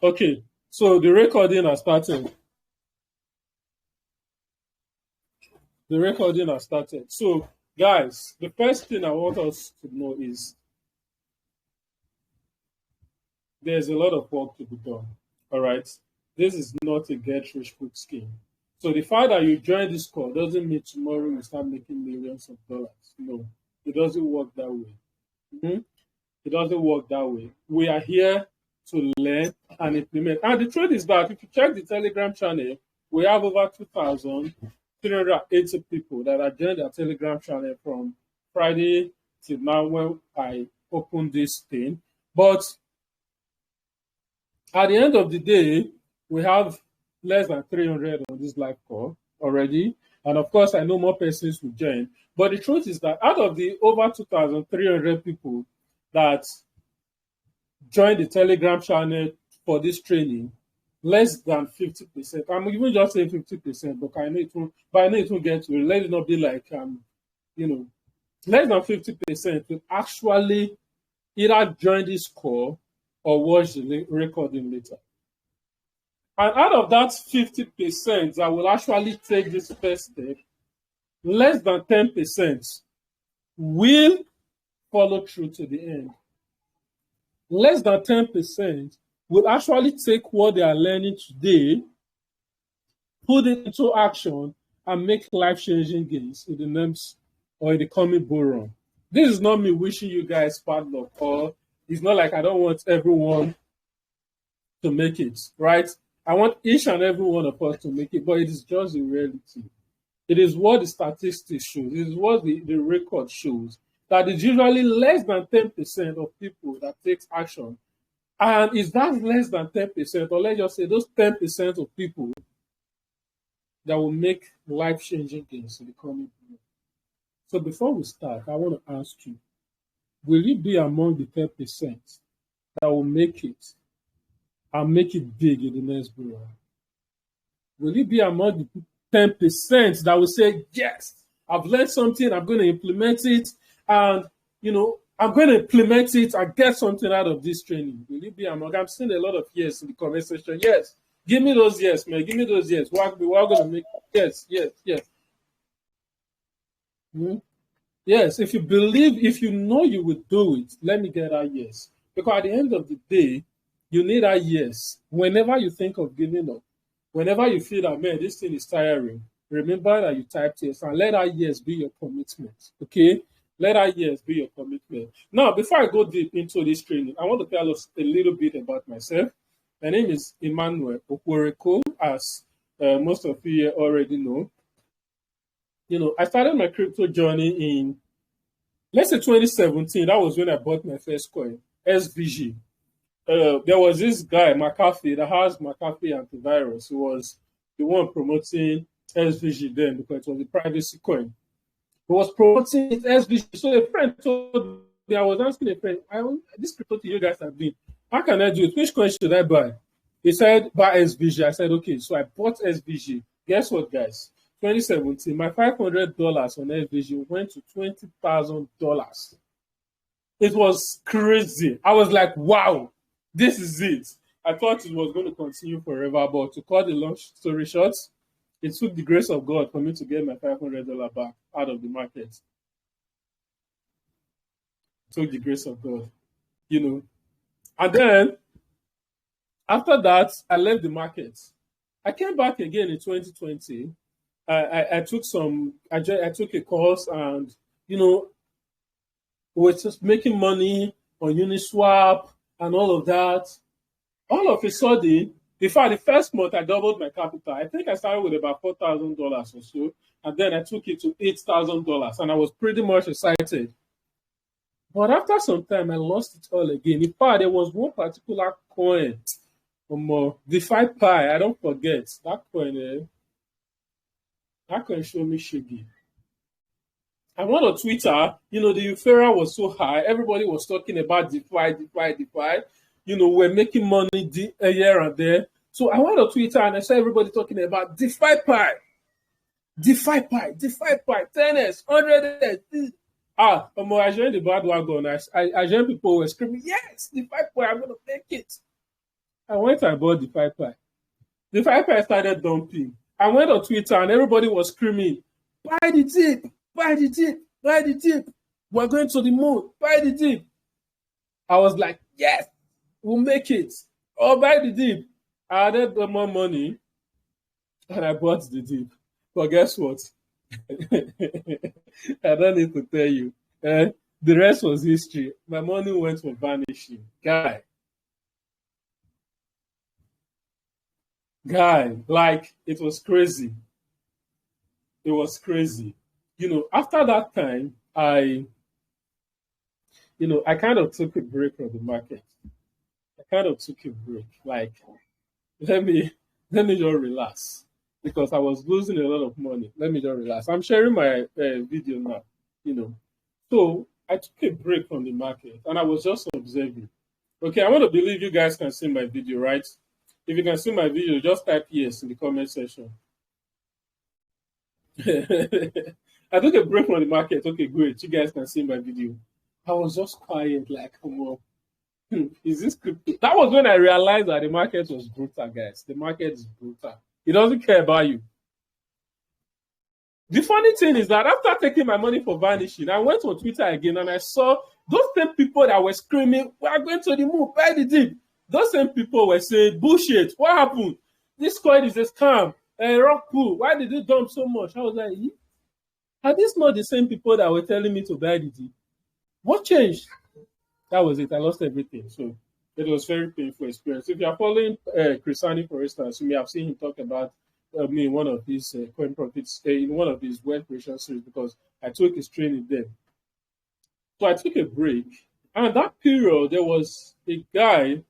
Okay, so the recording has started. The recording has started. So, guys, the first thing I want us to know is there's a lot of work to be done. All right. This is not a get rich quick scheme. So the fact that you join this call doesn't mean tomorrow you start making millions of dollars. No, it doesn't work that way. Mhm. It doesn't work that way. We are here to learn and implement. And the truth is that if you check the Telegram channel, we have over 2,380 people that are joined our Telegram channel from Friday till now when I opened this thing. But at the end of the day, we have less than 300 on this live call already. And of course, I know more persons will join. But the truth is that out of the over 2,300 people that joined the Telegram channel for this training, less than 50%. I'm even just saying 50%, but I know it won't get to it. Let it not be like less than 50% will actually either join this call or watch the recording later. And out of that 50% that will actually take this first step, less than 10% will follow through to the end. Less than 10% will actually take what they are learning today, put it into action, and make life-changing gains in the next or in the coming bull run. This is not me wishing you guys bad luck, or it's not like I don't want everyone to make it, right? I want each and every one of us to make it, but it is just the reality. It is what the statistics shows. It is what the record shows. That it's usually less than 10% of people that takes action. And is that less than 10%, or let's just say those 10% of people that will make life-changing gains in the coming year? So before we start, I want to ask you, will you be among the 10% that will make it and make it big in the next bull? Will you be among the 10% that will say, yes, I've learned something, I'm going to implement it, and I'm going to implement it and get something out of this training? Will you be among? I'm seeing a lot of yes in the comment section. Yes, give me those yes, man. Give me those yes. We're going to make yes. Hmm? Yes, if you believe, if you know you will do it, let me get that yes. Because at the end of the day, you need that yes. Whenever you think of giving up, whenever you feel that, man, this thing is tiring, remember that you typed yes, and let that yes be your commitment. Okay? Let that yes be your commitment. Now, before I go deep into this training, I want to tell us a little bit about myself. My name is Emmanuel Okworeko, as most of you here already know. I started my crypto journey in, let's say, 2017. That was when I bought my first coin, SVG. There was this guy, McAfee, that has McAfee antivirus. He was the one promoting SVG then because it was a privacy coin. He was promoting it SVG. So a friend told me, I was asking a friend, this crypto thing you guys have been, how can I do it? Which coin should I buy? He said, buy SVG. I said, okay. So I bought SVG. Guess what, guys? 2017, my $500 on SVG went to $20,000. It was crazy. I was like, wow, this is it. I thought it was going to continue forever, but to cut the long story short, it took the grace of God for me to get my $500 back out of the market. It took the grace of God, And then, after that, I left the market. I came back again in 2020. I took a course, and we're just making money on Uniswap and all of that. All of a sudden, in fact, the first month I doubled my capital. I think I started with about $4,000 or so, and then I took it to $8,000, and I was pretty much excited. But after some time, I lost it all again. In fact, there was one particular coin, DeFi Pi. I don't forget that coin. That coin showed me shaggy. I went on Twitter, the euphoria was so high. Everybody was talking about DeFi. We're making money here and there. So I went on Twitter and I saw everybody talking about DeFi Pi, 10s, 100s. I joined the bandwagon. I joined people who were screaming, yes, DeFi Pi, I'm going to make it. I went and bought the 5 pie. The 5 pie started dumping. I went on Twitter and everybody was screaming, buy the dip, buy the dip, buy the dip. We're going to the moon, buy the dip. I was like, yes, we'll make it. Or buy the dip. I added more money and I bought the dip. But guess what? I don't need to tell you. The rest was history. My money went for vanishing. Guy, like it was crazy. It was crazy. After that time, I kind of took a break from the market. I kind of took a break. Like, let me just relax because I was losing a lot of money. Let me just relax. I'm sharing my video now. So I took a break from the market and I was just observing. Okay, I want to believe you guys can see my video, right? If you can see my video, just type yes in the comment section. I took a break from the market. Okay, great. You guys can see my video. I was just quiet, like, come on. Is this crypto? That was when I realized that the market was brutal, guys. The market is brutal. It doesn't care about you. The funny thing is that after taking my money for vanishing, I went on Twitter again and I saw those same people that were screaming, we are going to the moon, buy the dip. Those same people were saying, bullshit, what happened? This coin is a scam, a rock pool. Why did it dump so much? I was like, are these not the same people that were telling me to buy the dip? What changed? That was it. I lost everything. So it was very painful experience. If you are following Chrisani, for instance, you may have seen him talk about me in one of his coin profits, in one of his wealth creation series, because I took his training then. So I took a break. And that period, there was a guy,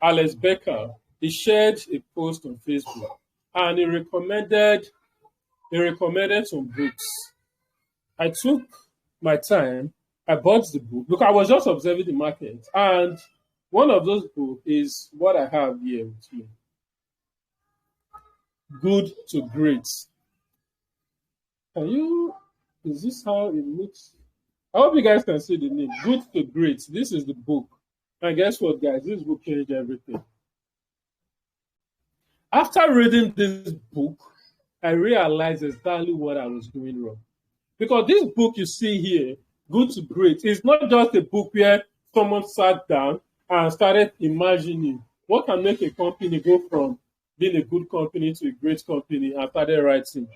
Alex Becker. He shared a post on Facebook and he recommended some books. I took my time. I bought the book because I was just observing the market. And one of those books is what I have here with me. Good to Great. Is this how it looks? I hope you guys can see the name. Good to Great. This is the book. And guess what, guys? This book changed everything. After reading this book, I realized exactly what I was doing wrong. Because this book you see here, Good to Great, is not just a book where someone sat down and started imagining what can make a company go from being a good company to a great company and started writing.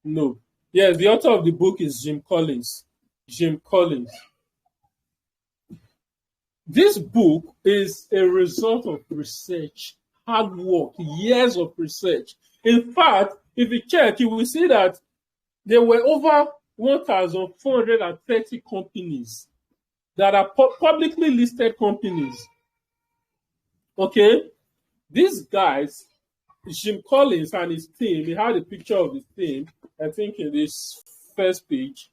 No. Yes, the author of the book is Jim Collins. Jim Collins. This book is a result of research, hard work, years of research. In fact, if you check, you will see that there were over 1,430 companies that are publicly listed companies. Okay? These guys, Jim Collins and his team, he had a picture of his team, I think in this first page.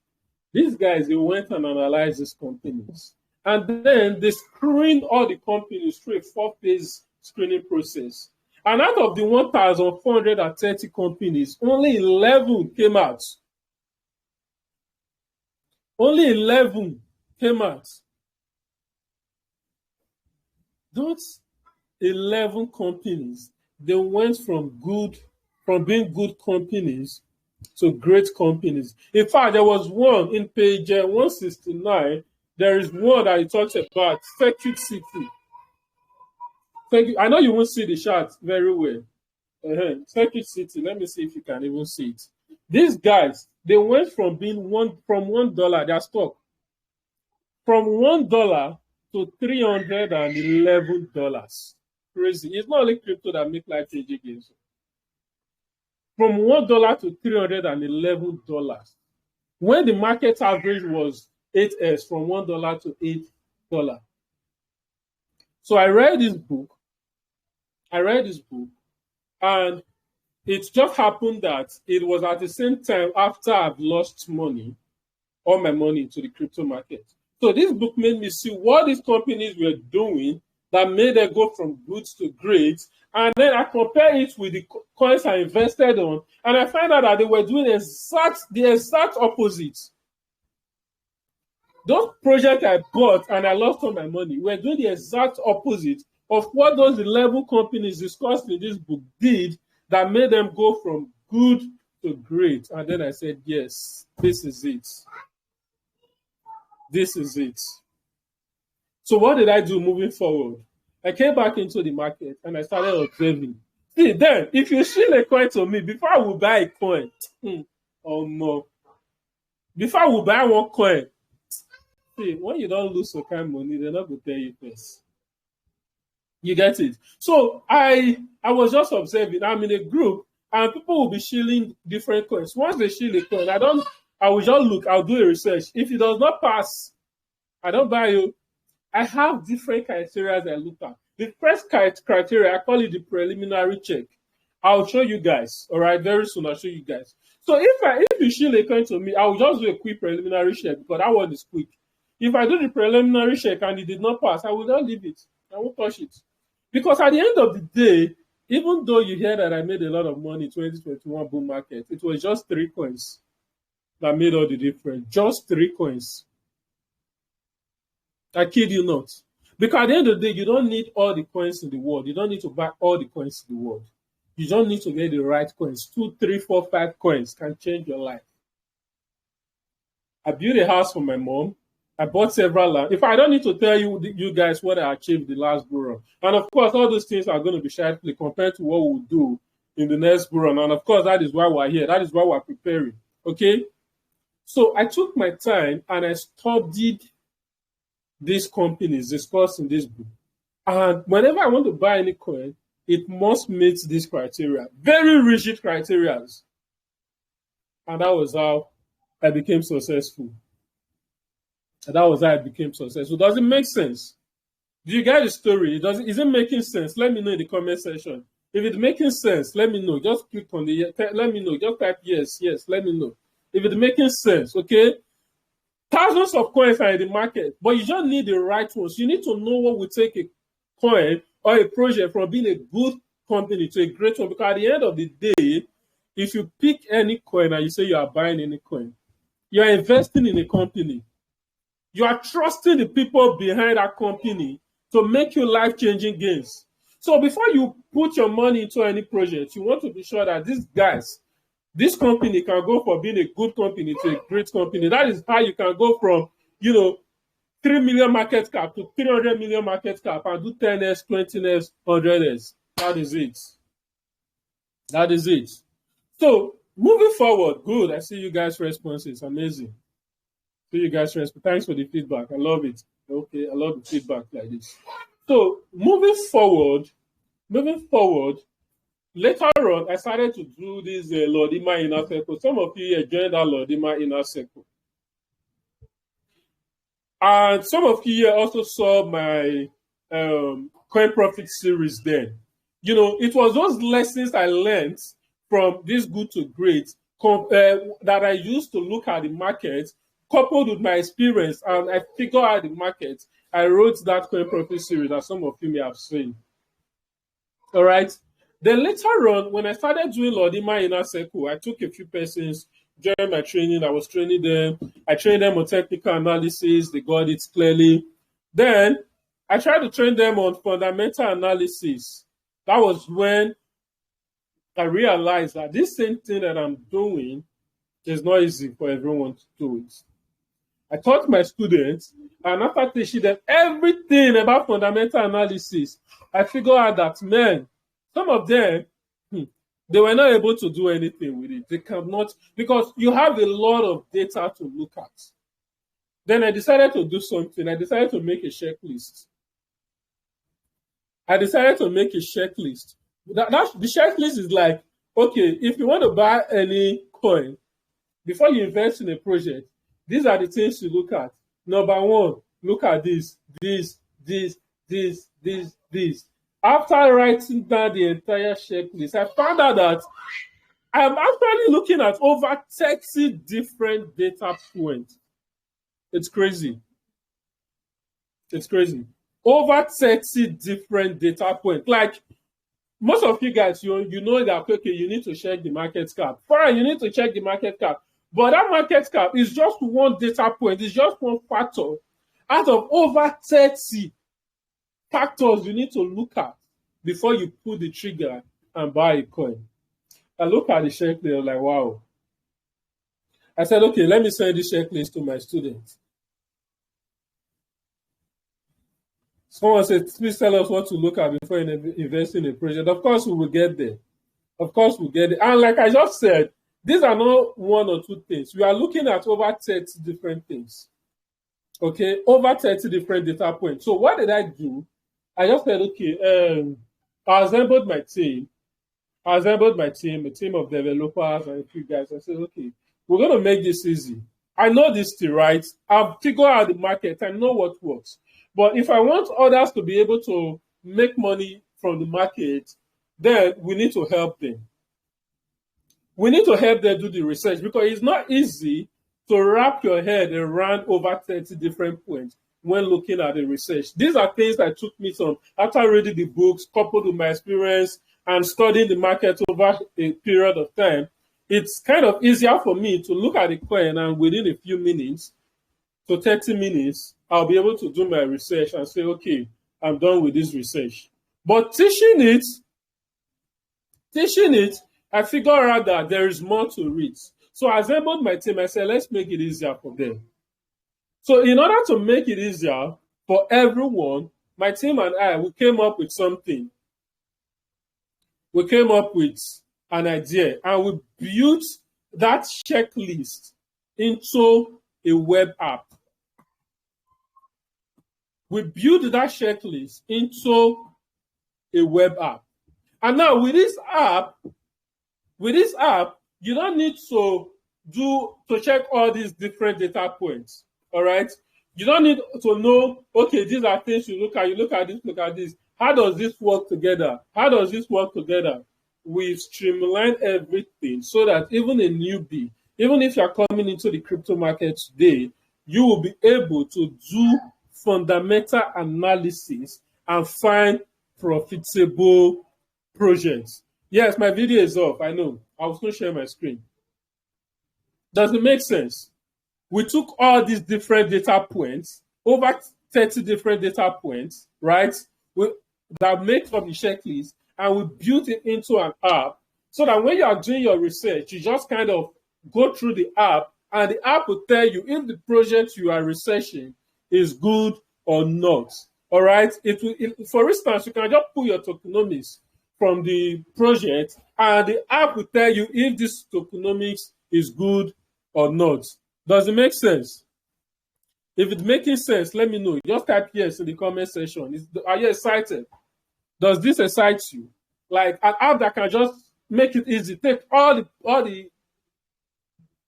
These guys, they went and analyzed these companies. And then they screened all the companies through a 4-page screening process. And out of the 1,430 companies, only 11 came out. Only 11 came out. Those 11 companies, they went from being good companies to great companies. In fact, there was one in page 169. There is one that he talks about, Circuit City. I know you won't see the chart very well. Circuit City, let me see if you can even see it. These guys, they went from being $1, their stock, from $1 to $311. Crazy. It's not only crypto that make life changing gains. From $1 to $311. When the market average was 8x, from $1 to $8. So I read this book, and it just happened that it was at the same time after I've lost money, all my money to the crypto market. So this book made me see what these companies were doing that made them go from good to great. And then I compare it with the coins I invested on, and I find out that they were doing the exact opposite. Those projects I bought and I lost all my money were doing the exact opposite of what those 11 companies discussed in this book did that made them go from good to great. And then I said, yes, this is it. This is it. So what did I do moving forward? I came back into the market and I started observing. See, then, if you shield a coin to me, before I will buy a coin, oh no. Before I will buy one coin, see, when you don't lose some kind of money, they're not going to tell you first. You get it? So I was just observing. I'm in a group and people will be shielding different coins. Once they shield a coin, I will just look, I'll do a research. If it does not pass, I don't buy you. I have different criteria I look at. The first criteria, I call it the preliminary check. I'll show you guys. All right, very soon I'll show you guys. So if you shield a coin to me, I will just do a quick preliminary check because that one is quick. If I do the preliminary check and it did not pass, I will not leave it. I won't touch it. Because at the end of the day, even though you hear that I made a lot of money in 2021 bull market, it was just 3 coins that made all the difference. Just 3 coins. I kid you not. Because at the end of the day, you don't need all the coins in the world. You don't need to buy all the coins in the world. You don't need to get the right coins. 2, 3, 4, 5 coins can change your life. I built a house for my mom. I bought several land. If I don't need to tell you guys what I achieved the last bull run. And of course, all those things are going to be slightly compared to what we'll do in the next bull run. And of course, that is why we're here. That is why we're preparing. Okay? So I took my time and I studied these companies discussed in this book. And whenever I want to buy any coin, it must meet this criteria. Very rigid criteria. And that was how I became successful. And that was how I became successful. Does it make sense? Do you get the story? Is it making sense? Let me know in the comment section. If it's making sense, let me know. Just click on let me know. Just type yes, let me know. If it's making sense, okay? Thousands of coins are in the market, but you just need the right ones. You need to know what will take a coin or a project from being a good company to a great one. Because at the end of the day, if you pick any coin and you say you are buying any coin, you are investing in a company. You are trusting the people behind that company to make you life-changing gains. So before you put your money into any project, you want to be sure that this company can go from being a good company to a great company. That is how you can go from, 3 million market cap to 300 million market cap and do 10x, 20x, 100x. That is it. That is it. So moving forward, good. I see you guys' responses. Amazing. See you guys' response. Thanks for the feedback. I love it. Okay, I love the feedback like this. So moving forward, later on, I started to do this Lordima Inner Circle. Some of you here joined that Lordima Inner Circle. And some of you here also saw my Coin Profit series then. It was those lessons I learned from this good to great that I used to look at the market, coupled with my experience, and I figured out the market. I wrote that Coin Profit series that some of you may have seen. All right. Then later on, when I started doing Lordima Inner Circle, I took a few persons during my training. I was training them. I trained them on technical analysis. They got it clearly. Then I tried to train them on fundamental analysis. That was when I realized that this same thing that I'm doing is not easy for everyone to do it. I taught my students, and after teaching them everything about fundamental analysis, I figured out that, man, some of them, they were not able to do anything with it. They cannot, because you have a lot of data to look at. Then I decided to do something. I decided to make a checklist. The checklist is like, okay, if you want to buy any coin, before you invest in a project, these are the things you look at. Number 1, look at this. After writing down the entire checklist, I found out that I'm actually looking at over 30 different data points. It's crazy. Over 30 different data points. Like, most of you guys, you know that, okay, you need to check the market cap. Fine, you need to check the market cap. But that market cap is just one data point. It's just one factor out of over 30. factors you need to look at before you pull the trigger and buy a coin. I look at the checklist, like, wow. I said, okay, let me send this checklist to my students. Someone said, please tell us what to look at before investing in a project. Of course, we will get there. Of course, we'll get it. And like I just said, these are not one or two things. We are looking at over 30 different things. Okay, over 30 different data points. So what did I do? I just said, okay, I assembled my team. A team of developers and a few guys. I said, okay, we're going to make this easy. I know this thing, right? I've figured out the market. I know what works. But if I want others to be able to make money from the market, then we need to help them. We need to help them do the research, because it's not easy to wrap your head around over 30 different points when looking at the research. These are things that took me some, after reading the books, coupled with my experience and studying the market over a period of time. It's kind of easier for me to look at the coin, and within a few minutes to 30 minutes, I'll be able to do my research and say, okay, I'm done with this research. But teaching it, I figured out that there is more to it. So I assembled my team. I said, let's make it easier for them. So in order to make it easier for everyone, my team and I, we came up with something. We came up with an idea, and we built that checklist into a web app. We built that checklist into a web app. And now with this app, you don't need to check all these different data points. All right. You don't need to know, okay, these are things you look at. You look at this. How does this work together? We've streamlined everything so that even a newbie, even if you're coming into the crypto market today, you will be able to do fundamental analysis and find profitable projects. Yes, my video is off. I know. I will still share my screen. Does it make sense? We took all these different data points, over 30 different data points, right? That make up the checklist, and we built it into an app so that when you are doing your research, you just kind of go through the app, and the app will tell you if the project you are researching is good or not. All right? For instance, you can just pull your tokenomics from the project, and the app will tell you if this tokenomics is good or not. Does it make sense? If it's making sense, let me know. Just type yes in the comment section. Are you excited? Does this excite you? Like an app that can just make it easy, take all the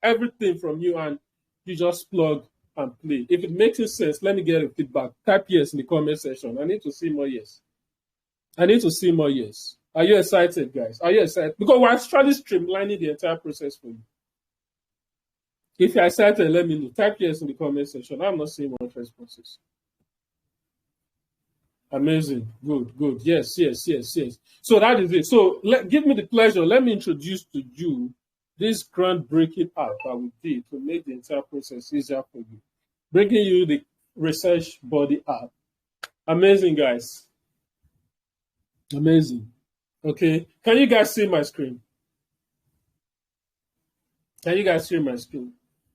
everything from you, and you just plug and play. If it makes sense, let me get a feedback. Type yes in the comment section. I need to see more yes. Are you excited, guys? Are you excited? Because we're actually streamlining the entire process for you. If you're excited, let me know. Type yes in the comment section. I'm not seeing much responses. Amazing. Good. Yes. So that is it. So give me the pleasure. Let me introduce to you this groundbreaking app that we did to make the entire process easier for you. Bringing you the Research Body app. Amazing, guys. Amazing. Okay. Can you guys see my screen?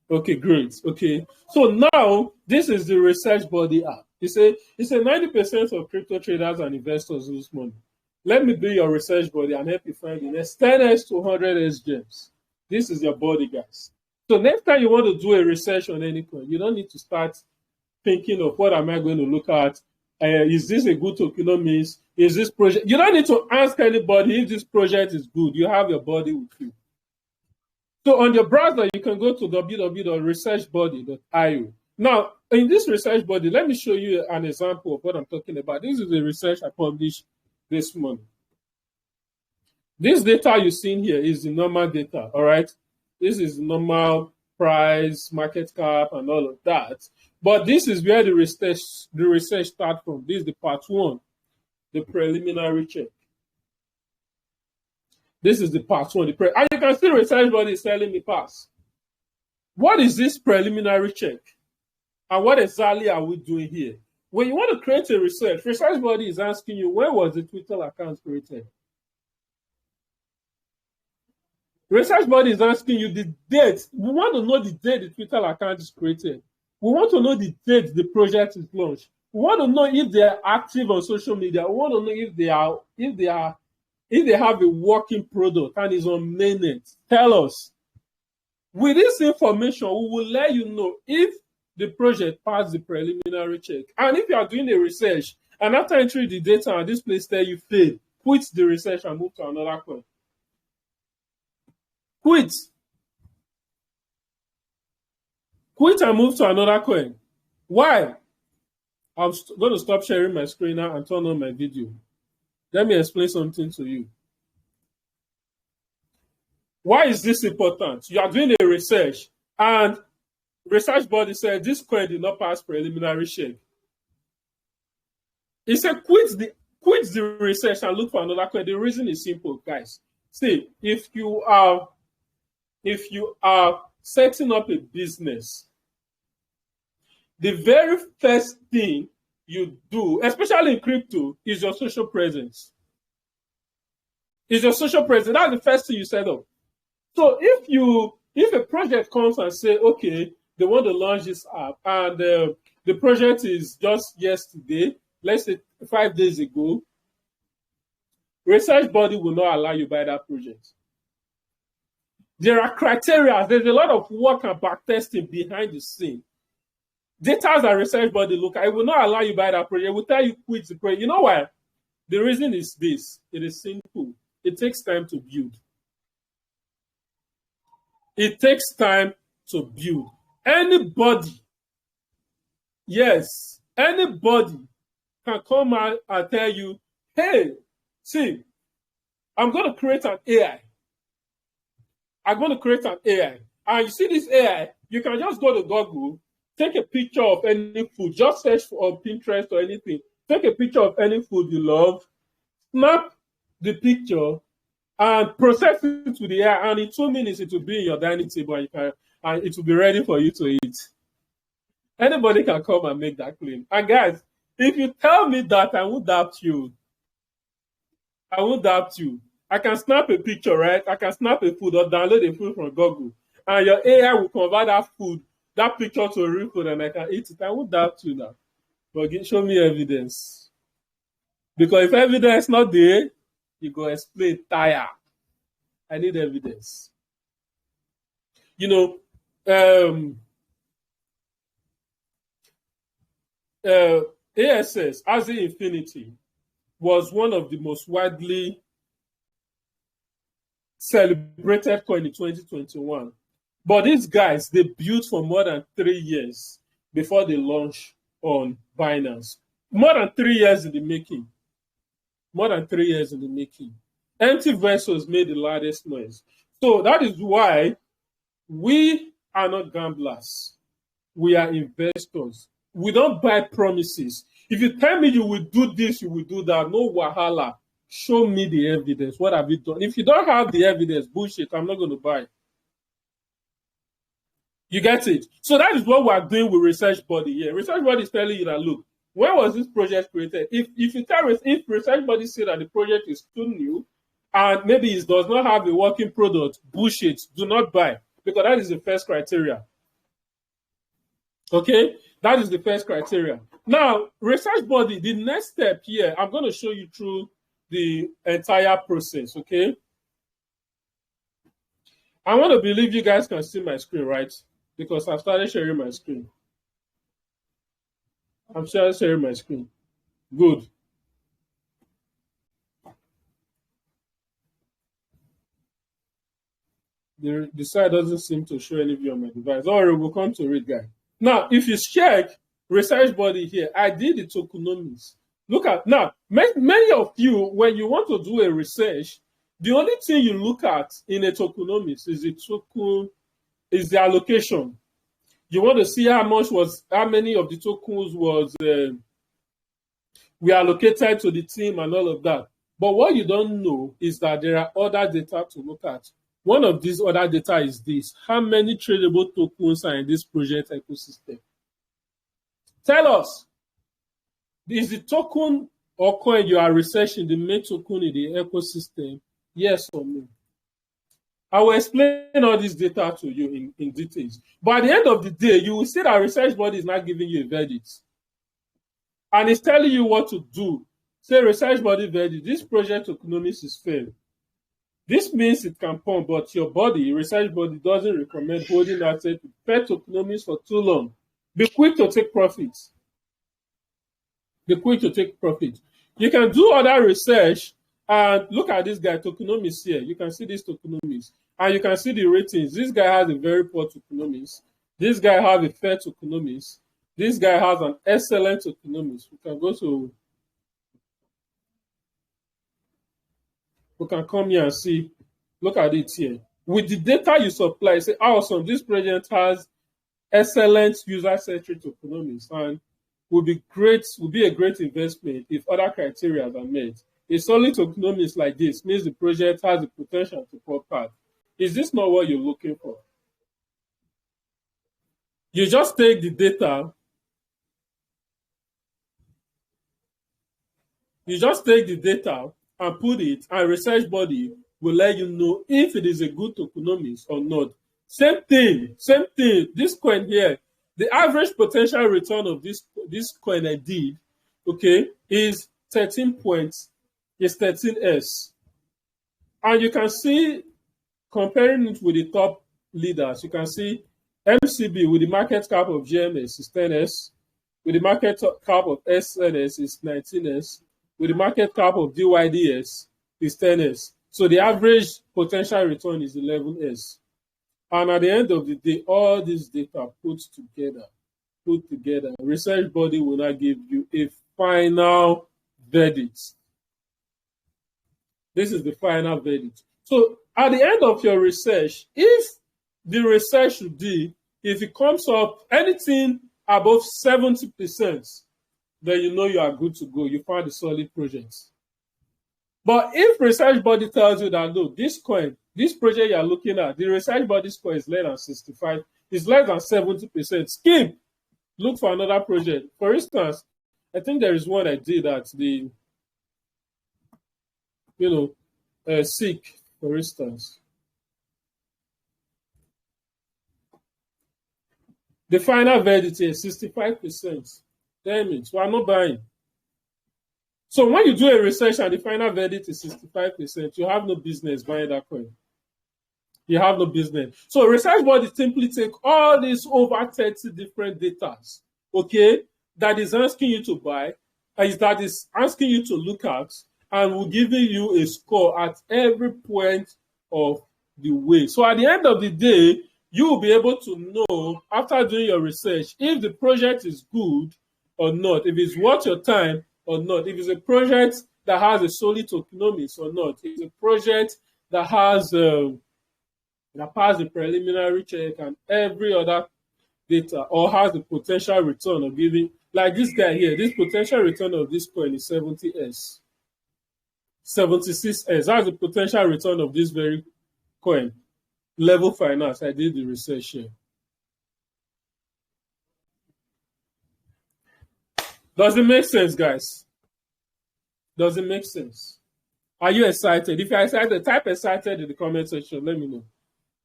Okay, great. Okay. So now this is the Research Body app. It's a 90% of crypto traders and investors lose money. Let me be your research body and help you find the next 10x to 100x gems. This is your body, guys. So next time you want to do a research on any coin, you don't need to start thinking of what am I going to look at? Is this a good tokenomics? Is this project? You don't need to ask anybody if this project is good. You have your body with you. So on your browser, you can go to www.researchbody.io. Now, in this research body, let me show you an example of what I'm talking about. This is the research I published this morning. This data you're seeing here is the normal data, all right? This is normal price, market cap, and all of that. But this is where the research starts from. This is the part one, the preliminary check. This is the part one. And you can see research body is telling me pass. What is this preliminary check? And what exactly are we doing here? When you want to create a research body is asking you, when was the Twitter account created? Research body is asking you the date. We want to know the date the Twitter account is created. We want to know the date the project is launched. We want to know if they are active on social media. We want to know if they have a working product and is on mainnet. Tell us. With this information, we will let you know if the project passed the preliminary check. And if you are doing a research and after entering the data and this place there you failed, quit the research and move to another coin. Quit. Quit and move to another coin. Why? I'm going to stop sharing my screen now and turn on my video. Let me explain something to you. Why is this important? You are doing a research and research body said this coin did not pass preliminary check. He said quit the research and look for another coin. The reason is simple, guys. See, if you are setting up a business, the very first thing you do, especially in crypto, is your social presence. Is your social presence. That's the first thing you set up. So if a project comes and say, okay, they want to launch this app, and the project is just yesterday, let's say 5 days ago, research body will not allow you buy that project. There are criteria. There's a lot of work and backtesting behind the scene. Data that research body look at, it will not allow you buy that project. It will tell you quit the project. You know why? The reason is this. It is simple. It takes time to build. It takes time to build. Anybody can come out and tell you, hey, see, I'm going to create an AI. And you see this AI, you can just go to Google, take a picture of any food, just search on Pinterest or anything. Take a picture of any food you love, snap the picture, and process it with the AI. And in 2 minutes, it will be in your dining table and it will be ready for you to eat. Anybody can come and make that claim. And guys, if you tell me that, I won't doubt you. I can snap a picture, right? I can snap a food or download a food from Google. And your AI will convert that picture to a real food, and I can eat it. I won't doubt you now. But show me evidence. Because if evidence not there, you go explain tire. I need evidence. You know, ASS, as the Infinity, was one of the most widely celebrated coin in 2021. But these guys, they built for more than 3 years before they launched on Binance. More than 3 years in the making. Empty vessels made the loudest noise. So that is why we are not gamblers. We are investors. We don't buy promises. If you tell me you will do this, you will do that, no wahala. Show me the evidence. What have you done? If you don't have the evidence, bullshit, I'm not going to buy. You get it? So that is what we are doing with research body here. Research body is telling you that, look, when was this project created? If research body say that the project is too new and maybe it does not have a working product, bullshit, do not buy, because that is the first criteria. Okay? That is the first criteria. Now, research body, the next step here, I'm going to show you through the entire process, okay? I want to believe you guys can see my screen, right? Because I've started sharing my screen. I'm sharing my screen. Good. The site doesn't seem to show any view on my device. Don't worry, we'll come to it, guys. Now, if you check research body here, I did the tokenomics. Look at, now, many of you, when you want to do a research, the only thing you look at in a tokenomics is the token, is the allocation. You want to see how many of the tokens were allocated to the team and all of that. But what you don't know is that there are other data to look at. One of these other data is this: how many tradable tokens are in this project ecosystem? Tell us. Is the token or coin you are researching the main token in the ecosystem? Yes or no? I will explain all this data to you in details. But at the end of the day, you will see that research body is not giving you a verdict. And it's telling you what to do. Say research body verdict, this project economics is fair. This means it can pump, but your body, research body, doesn't recommend holding asset with fair tokenomics for too long. Be quick to take profits. Be quick to take profit. You can do other research and look at this guy, tokenomics here. You can see this tokenomics. And you can see the ratings. This guy has a very poor tokenomics. This guy has a fair tokenomics. This guy has an excellent tokenomics. We can come here and see, look at it here. With the data you supply, say, awesome, this project has excellent user-centric tokenomics and will be a great investment if other criteria are met. A solid tokenomics like this means the project has the potential to pop out. Is this not what you're looking for? You just take the data, and put it, and research body will let you know if it is a good tokenomics or not. Same thing. This coin here, the average potential return of this coin I did, okay, is 13 points, is 13S. And you can see, comparing it with the top leaders, you can see MCB with the market cap of GMS is 10S, with the market cap of SNS is 19S, with the market cap of DYDS is 10S. So the average potential return is 11S. And at the end of the day, all this data put together, research body will not give you a final verdict. This is the final verdict. So at the end of your research, if the research should be, if it comes up anything above 70%, then you know you are good to go. You found a solid project. But if research body tells you that, no, this coin, this project you are looking at, the research body score is less than 65, is less than 70%, skip. Look for another project. For instance, I think there is one I did at the, SICK, for instance. The final verdict is 65%. Damn it, we are not buying. So when you do a research and the final verdict is 65%, you have no business buying that coin. You have no business. So research body simply take all these over 30 different data, okay, that is asking you to buy, that is asking you to look at, and will giving you a score at every point of the way. So at the end of the day, you will be able to know, after doing your research, if the project is good or not, if it's worth your time or not, if it's a project that has a solid tokenomics or not, if it's a project that has that passed the preliminary check and every other data, or has the potential return of giving, like this guy here, this potential return of this coin is 70S, 76S. That's the potential return of this very coin. Level Finance, I did the research here. Does it make sense, guys? Does it make sense? Are you excited? If you're excited, type excited in the comment section. Let me know.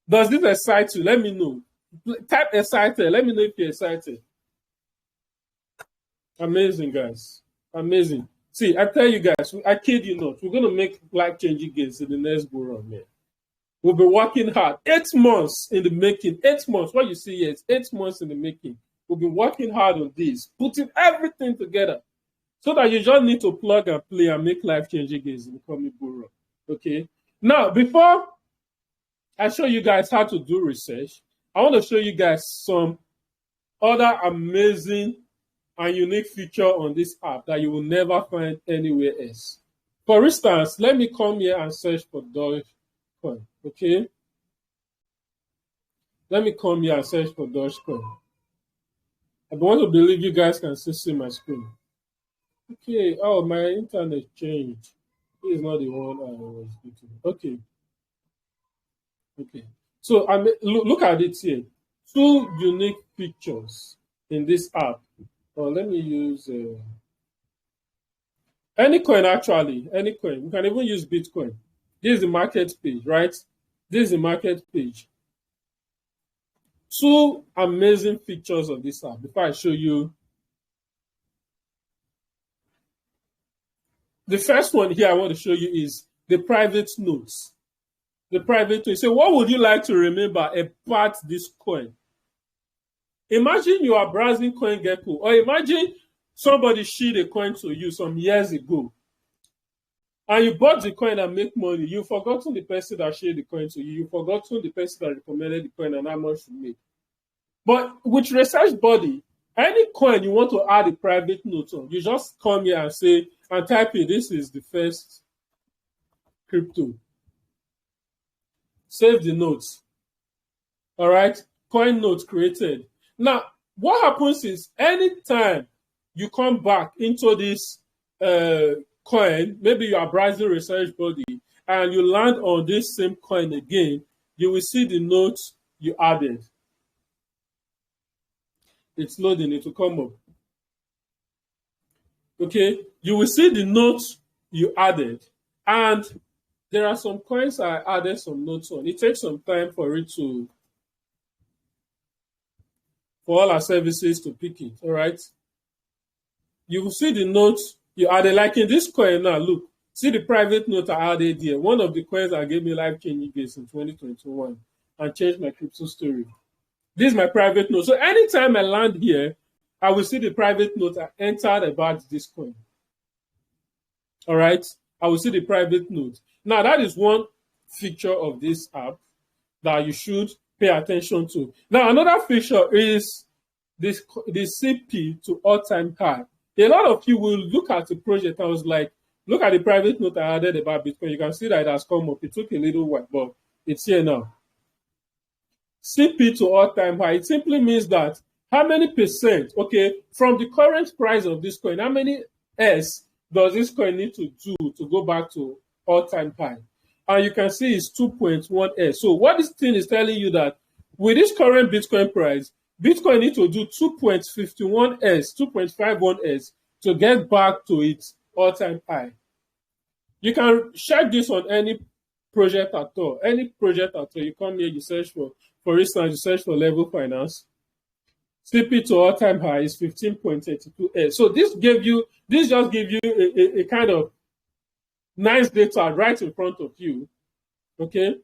Does this excite you? Let me know. Type excited. Let me know if you're excited. Amazing, guys. Amazing. See, I tell you guys, I kid you not, we're going to make life-changing gains in the next bull run, man. We'll be working hard. 8 months in the making. 8 months. What you see here is 8 months in the making. We'll be working hard on this, putting everything together so that you just need to plug and play and make life-changing gains in the coming bull run. Okay? Now, before I show you guys how to do research, I want to show you guys some other amazing and unique feature on this app that you will never find anywhere else. For instance, let me come here and search for Dogecoin. Okay? Let me come here and search for Dogecoin. I want to believe you guys can still see my screen. Okay. Oh, my internet changed. This is not the one I was looking. Okay. Okay. So look at it here. 2 unique features in this app. Let me use Any coin, actually, any coin. We can even use Bitcoin. This is the market page, right? This is the market page. Two amazing features of this app. Before I show you, the first one here I want to show you is the private notes. The private notes. So what would you like to remember about this coin? Imagine you are browsing CoinGecko, or imagine somebody shared a coin to you some years ago, and you bought the coin and make money. You've forgotten the person that shared the coin to you. You've forgotten the person that recommended the coin and how much you made. But with Research Body, any coin you want to add a private note on, you just come here and say, and type in, this is the first crypto. Save the notes. All right? Coin note created. Now, what happens is anytime you come back into this coin, maybe you are browsing Research Body and you land on this same coin again, you will see the notes you added. It's loading, it will come up. Okay, you will see the notes you added, and there are some coins I added some notes on. It takes some time for all our services to pick it. All right, you will see the notes you added, like in this coin now. Look, see the private note I added here. One of the coins that gave me life-changing gains in 2021 and changed my crypto story. This is my private note. So anytime I land here, I will see the private note I entered about this coin. All right, I will see the private note. Now, that is one feature of this app that you should pay attention to. Now, another feature is this, the CP to all-time high. A lot of you will look at the project. I was like, look at the private note I added about Bitcoin. You can see that it has come up. It took a little while, but it's here now. CP to all-time high. It simply means that how many percent, okay, from the current price of this coin, how many S does this coin need to do to go back to all-time high? And you can see it's 2.1 S. So what this thing is telling you that with this current Bitcoin price, Bitcoin needs to do 2.51 S, 2.51 S to get back to its all-time high. You can check this on any project at all. Any project at all. You come here, you search for instance, you search for Level Finance. CP to all-time high is 15.82 S. So this just gives you a kind of nice data right in front of you. Okay.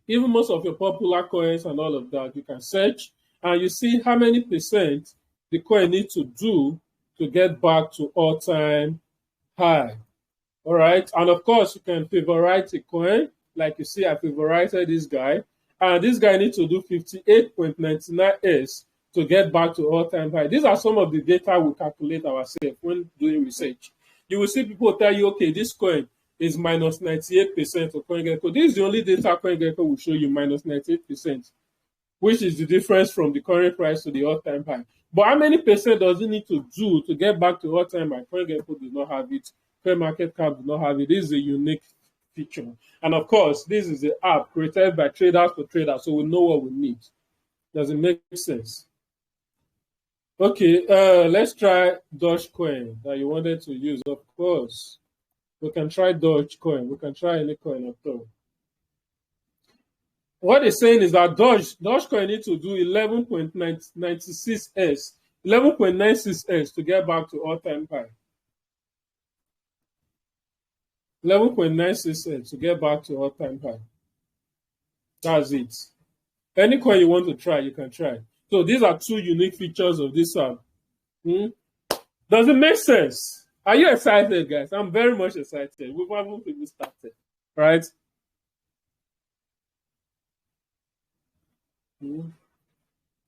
Even most of your popular coins and all of that, you can search and you see how many percent the coin needs to do to get back to all-time high. All right. And of course, you can favorite a coin. Like you see, I favorited this guy. And this guy needs to do 58.99 S to get back to all-time high. These are some of the data we calculate ourselves when doing research. You will see people tell you, okay, this coin is minus 98% of CoinGecko. This is the only data CoinGecko will show you, minus 98%, which is the difference from the current price to the all-time high. But how many percent does it need to do to get back to all-time high? CoinGecko does not have it. CoinMarketCap does not have it. This is a unique feature. And of course, this is the app created by traders for traders, so we know what we need. Does it make sense? Okay, let's try Dogecoin that you wanted to use. Of course, we can try Dogecoin. We can try any coin at all. What it's saying is that Dogecoin needs to do 11.96 S, 11.96 S to get back to all-time high. 11.96 S to get back to all-time high. That's it. Any coin you want to try, you can try. So these are two unique features of this app. Does it make sense? Are you excited, guys? I'm very much excited. We haven't even started, right?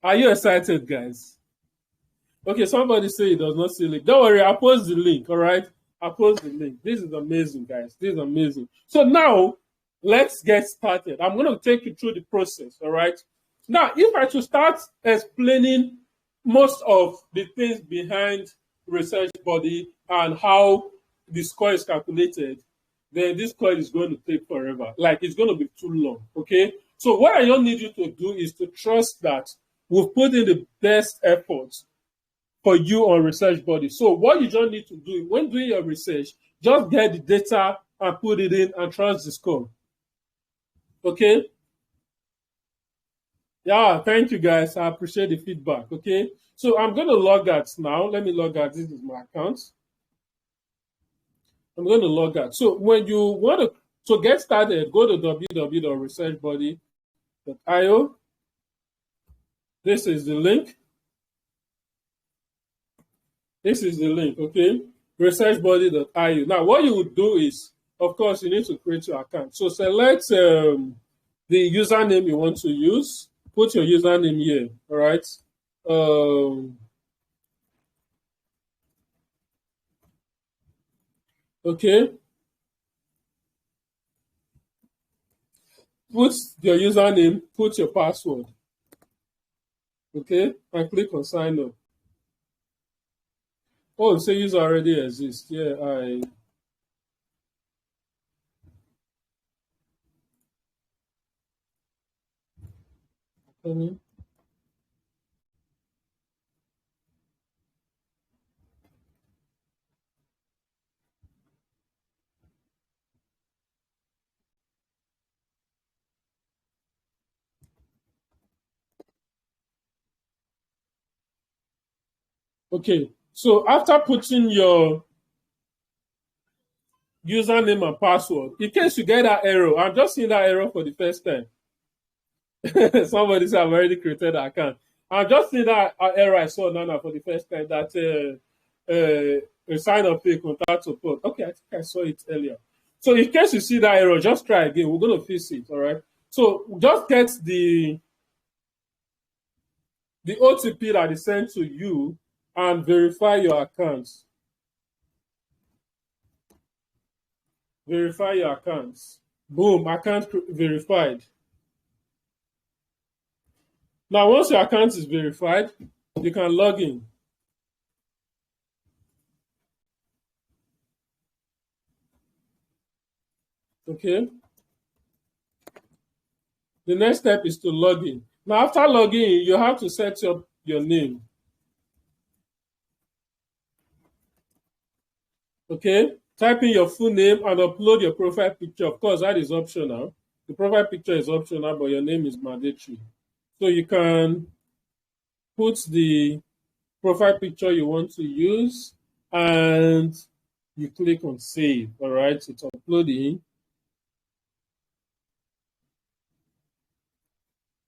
Are you excited, guys? Okay, somebody say it does not see link. Don't worry, I'll post the link, all right? I'll post the link. This is amazing, guys. This is amazing. So now, let's get started. I'm going to take you through the process, all right? Now, if I should start explaining most of the things behind Research Body and how the score is calculated, then this course is going to take forever. Like, it's going to be too long, okay? So what I don't need you to do is to trust that we've put in the best efforts for you on Research Body. So what you just need to do when doing your research, just get the data and put it in and trust the score. Okay? Yeah, thank you guys. I appreciate the feedback. Okay. So I'm going to log out now. Let me log out. This is my account. I'm going to log out. So when you want to get started, go to www.researchbody.io. This is the link. This is the link, okay? Researchbody.io. Now, what you would do is, of course, you need to create your account. So select the username you want to use. Put your username here, all right? Okay. Put your username, put your password. Okay, and click on sign up. Oh, say user already exists. Yeah, Okay, so after putting your username and password, in case you get that error, I'm just seeing that error for the first time. Somebody said I've already created an account. I'm just seeing that error I saw now for the first time that a sign up a contact support. Okay, I think I saw it earlier. So in case you see that error, just try again. We're going to fix it, all right? So just get the OTP that is sent to you and verify your accounts. Verify your accounts. Boom, account verified. Now, once your account is verified, you can log in. Okay. The next step is to log in. Now, after logging in, you have to set up your name. Okay. Type in your full name and upload your profile picture. Of course, that is optional. The profile picture is optional, but your name is mandatory. So you can put the profile picture you want to use and you click on save. All right. It's uploading.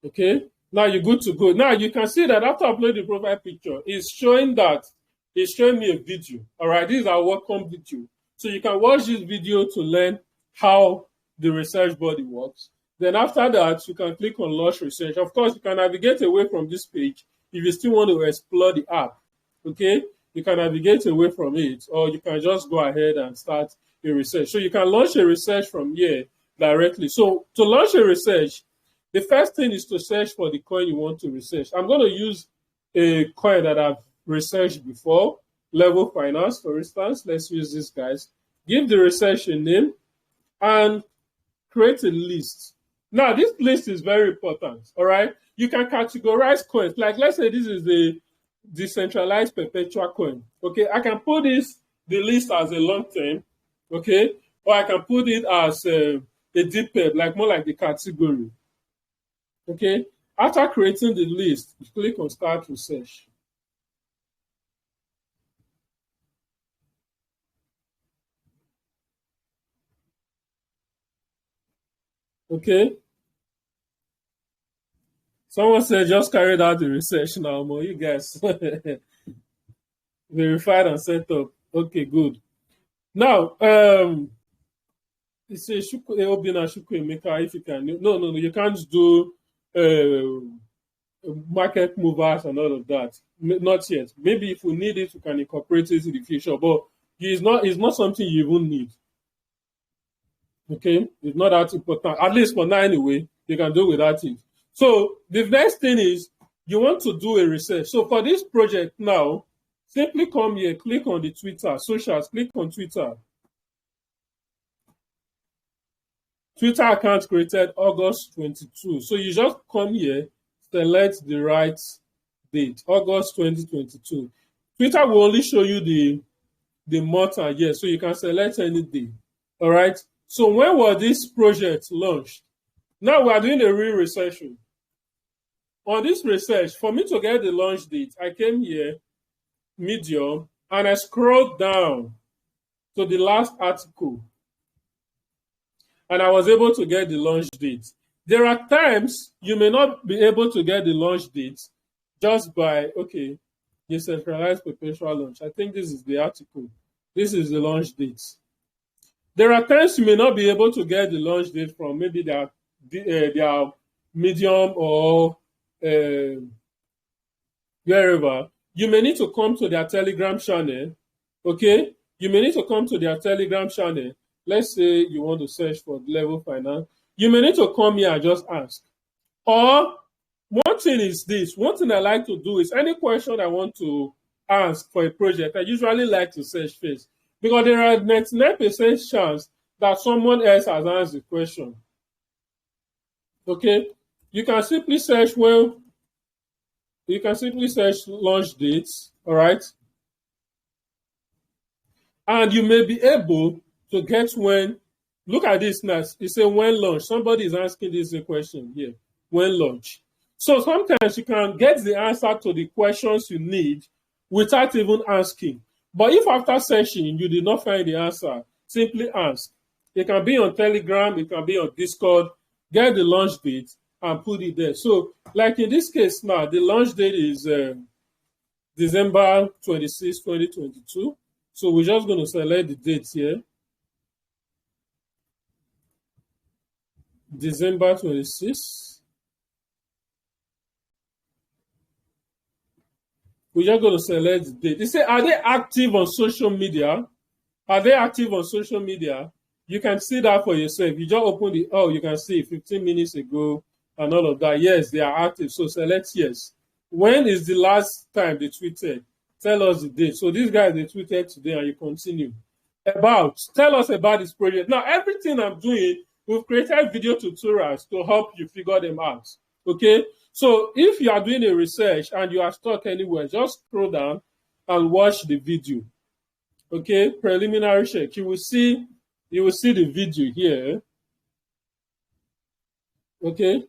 Okay. Now you're good to go. Now you can see that after uploading the profile picture, it's showing me a video. All right. This is our welcome video. So you can watch this video to learn how the research body works. Then after that, you can click on launch research. Of course, you can navigate away from this page if you still want to explore the app. Okay. You can navigate away from it, or you can just go ahead and start a research. So you can launch a research from here directly. So to launch a research, the first thing is to search for the coin you want to research. I'm going to use a coin that I've researched before, Level Finance, for instance. Let's use this, guys. Give the research a name and create a list. Now, this list is very important, all right? You can categorize coins. Like, let's say this is the decentralized perpetual coin, okay? I can put the list as a long term, okay? Or I can put it as a DPEP, like more like the category. Okay, after creating the list, you click on Start Research. Okay. Someone said just carried out the research now, Mo. You guys verified and set up. Okay, good. Now, it says Obina Shukwemeka, if you can. No, you can't do market movers and all of that. Not yet. Maybe if we need it, we can incorporate it in the future. But it's not something you even need. Okay, it's not that important. At least for now, anyway, you can do without it. So the next thing is you want to do a research. So for this project now, simply come here, click on the Twitter, socials, click on Twitter. Twitter account created August 22. So you just come here, select the right date, August 2022. Twitter will only show you the month and year, so you can select any day. All right. So when was this project launched? Now we are doing a real research. On this research, for me to get the launch date, I came here, Medium, and I scrolled down to the last article, and I was able to get the launch date. There are times you may not be able to get the launch date just by, okay, decentralized perpetual launch. I think this is the article. This is the launch date. There are times you may not be able to get the launch date from maybe their Medium or wherever. You may need to come to their Telegram channel. Okay, you may need to come to their Telegram channel. Let's say you want to search for level finance. You may need to come here and just ask. Or one thing is this. One thing I like to do is any question I want to ask for a project, I usually like to search first, because there are 99% chance that someone else has answered the question. Okay, you can simply search launch dates, all right? And you may be able to get when, look at this now, it says when launch. Somebody is asking this question here, when launch. So sometimes you can get the answer to the questions you need without even asking. But if after searching you did not find the answer, simply ask. It can be on Telegram, it can be on Discord. Get the launch date and put it there. So, like in this case now, the launch date is December 26, 2022. So we're just going to select the date here. December 26. We're just going to select the date. They say, are they active on social media? Are they active on social media? You can see that for yourself. You just open the, oh, you can see 15 minutes ago and all of that. Yes, they are active. So select yes. When is the last time they tweeted? Tell us the date. So these guys, they tweeted today, and you continue. Tell us about this project. Now, everything I'm doing, we've created video tutorials to help you figure them out. Okay? So if you are doing a research and you are stuck anywhere, just scroll down and watch the video. Okay? Preliminary check. You will see the video here. Okay?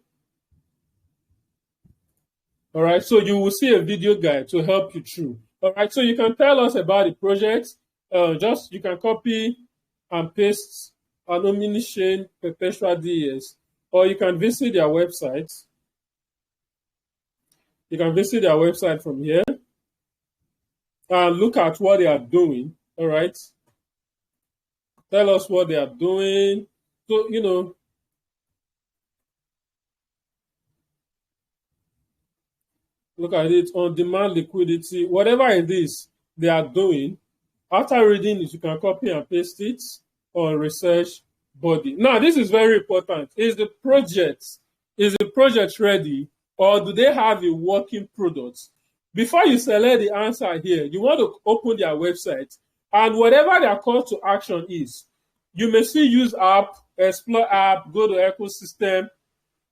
All right, so you will see a video guide to help you through. All right, so you can tell us about the project. You can copy and paste an omniscient perpetual DES, or you can visit their website. You can visit their website from here and look at what they are doing. All right, tell us what they are doing. So, look at it, on-demand liquidity, whatever it is they are doing. After reading it, you can copy and paste it on research body. Now, this is very important. Is the project ready, or do they have a working product? Before you select the answer here, you want to open their website, and whatever their call to action is, you may see use app, explore app, go to ecosystem.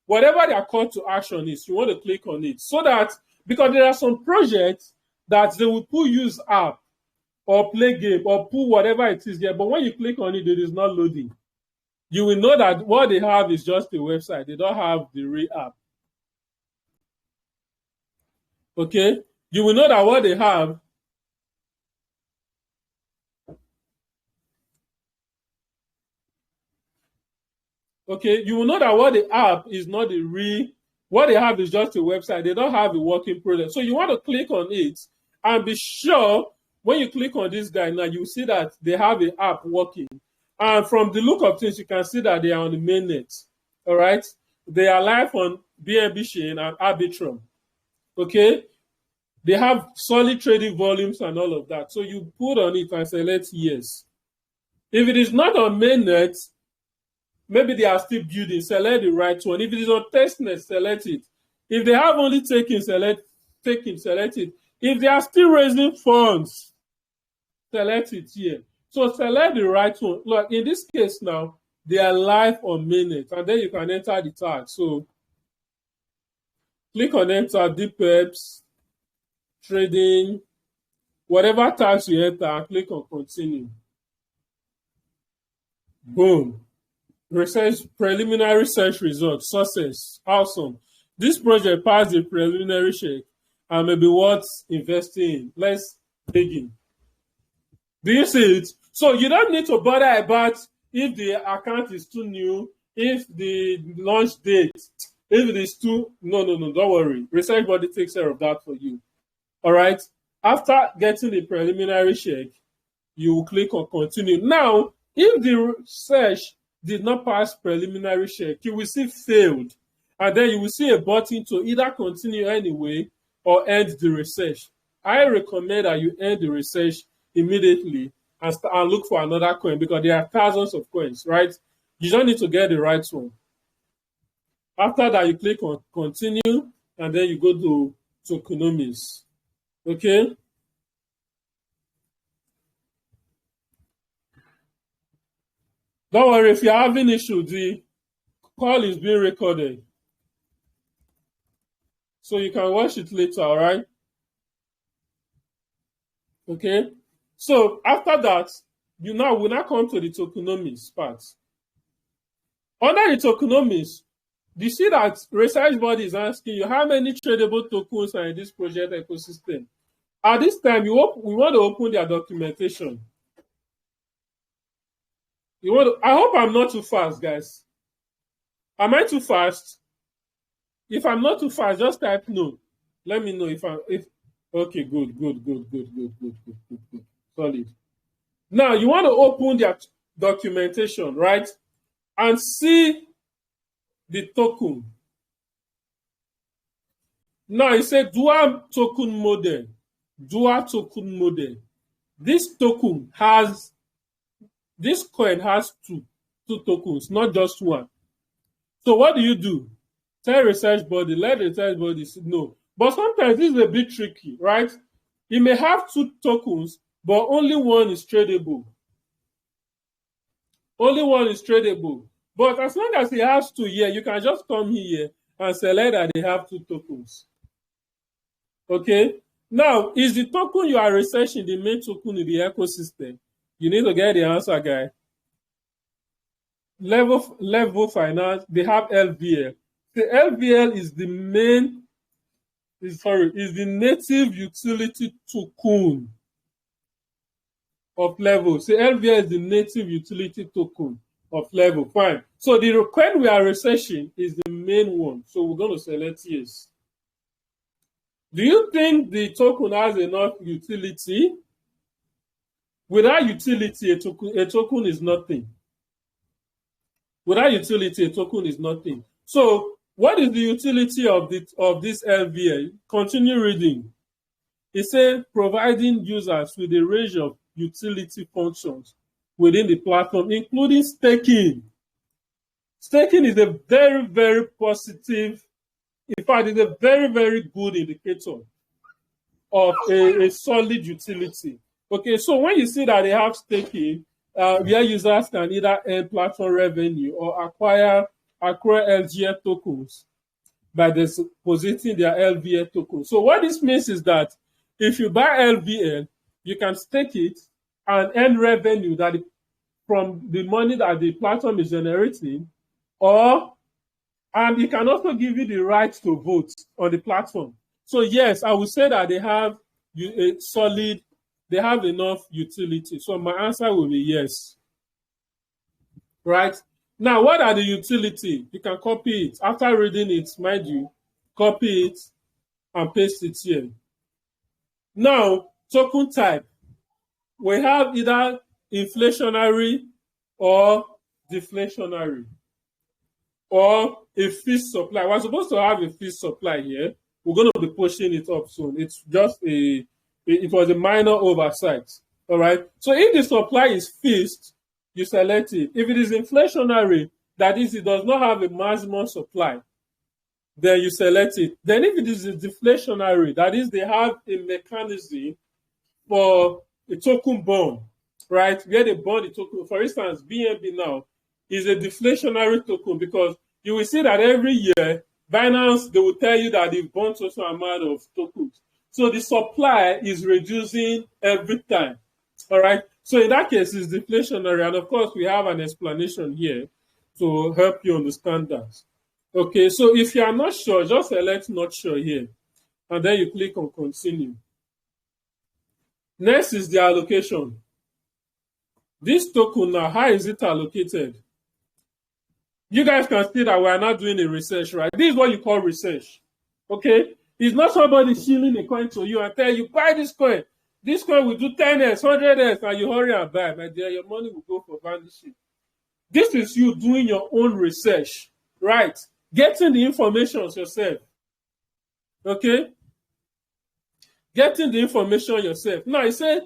Whatever their call to action is, you want to click on it, so that, because there are some projects that they will put use app or play game or put whatever it is there, but when you click on it, it is not loading. You will know that what they have is just a website. They don't have the real app. Okay? You will know that what they have you will know that what the app is not the real, what they have is just a website. They don't have a working product. So you want to click on it and be sure when you click on this guy now, you see that they have an app working. And from the look of things, you can see that they are on the mainnet. All right? They are live on BNB Chain and Arbitrum. Okay? They have solid trading volumes and all of that. So you put on it and select yes. If it is not on mainnet, maybe they are still building, select the right one. If it is on testnet, select it. If they have only taken, select it. If they are still raising funds, select it here. So select the right one. Look, in this case now, they are live on mainnet, and then you can enter the tag. So click on enter, DPEPs, trading, whatever tax you enter, and click on continue. Boom. Research preliminary search results. Success. Awesome. This project passed the preliminary check and may be worth investing in. Let's dig in. Do you see it? So you don't need to bother about if the account is too new, if the launch date, if it is too. No, don't worry. Research body takes care of that for you. All right. After getting the preliminary check, you will click on continue. Now, if the search did not pass preliminary check, you will see failed. And then you will see a button to either continue anyway or end the research. I recommend that you end the research immediately and look for another coin, because there are thousands of coins, right? You don't need to get the right one. After that, you click on continue, and then you go to tokenomics. Okay? Don't worry, if you're having issues, the call is being recorded. So you can watch it later, all right? Okay? So after that, we now come to the tokenomics part. Under the tokenomics, you see that research body is asking you how many tradable tokens are in this project ecosystem. At this time, we want to open their documentation. I hope I'm not too fast, guys. Am I too fast? If I'm not too fast, just type no. Let me know if okay, good. Solid. Now you want to open their documentation, right? And see the token. Now it said DYOR token model. DYOR token model. This coin has two tokens, not just one. So what do? Tell research body, let the research body know. But sometimes this is a bit tricky, right? It may have two tokens, but only one is tradable. Only one is tradable. But as long as it has two here, you can just come here and select that they have two tokens. Okay? Now, is the token you are researching the main token in the ecosystem? You need to get the answer, guy. Level finance, they have LVL. The LVL is the the native utility token of Level. So LVL is the native utility token of Level. Fine. So the coin we are researching is the main one. So we're going to select yes. Do you think the token has enough utility? Without utility, a token is nothing. Without utility, a token is nothing. So what is the utility of this LVL? Continue reading. It says providing users with a range of utility functions within the platform, including staking. Staking is a very, very positive, in fact, it's a very, very good indicator of a solid utility. Okay, so when you see that they have staking, where users can either earn platform revenue or acquire LGF tokens by depositing their LVL token. So what this means is that if you buy LVL, you can stake it and earn revenue from the money that the platform is generating, and it can also give you the right to vote on the platform. So yes, I would say that they have they have enough utility. So my answer will be yes. Right? Now, what are the utility? You can copy it. After reading it, mind you, copy it and paste it here. Now, token type. We have either inflationary or deflationary or a fixed supply. We're supposed to have a fixed supply here. We're going to be pushing it up soon. It's just it was a minor oversight. All right. So if the supply is fixed, you select it. If it is inflationary, that is, it does not have a maximum supply, then you select it. Then if it is deflationary, that is, they have a mechanism for a token bond, right? Where they bond the token. For instance, BNB now is a deflationary token, because you will see that every year, Binance, they will tell you that they've bought such an amount of tokens. So the supply is reducing every time. All right. So in that case, it's deflationary. And of course, we have an explanation here to help you understand that. Okay. So if you are not sure, just select not sure here. And then you click on continue. Next is the allocation. This token now, how is it allocated? You guys can see that we are not doing a research, right? This is what you call research. Okay? It's not somebody shilling a coin to you and tell you, buy this coin. This coin will do 10x, 100x, and you hurry and buy. My dear, your money will go for vanishing. This is you doing your own research, right? Getting the information yourself. Okay? Getting the information yourself. Now, I said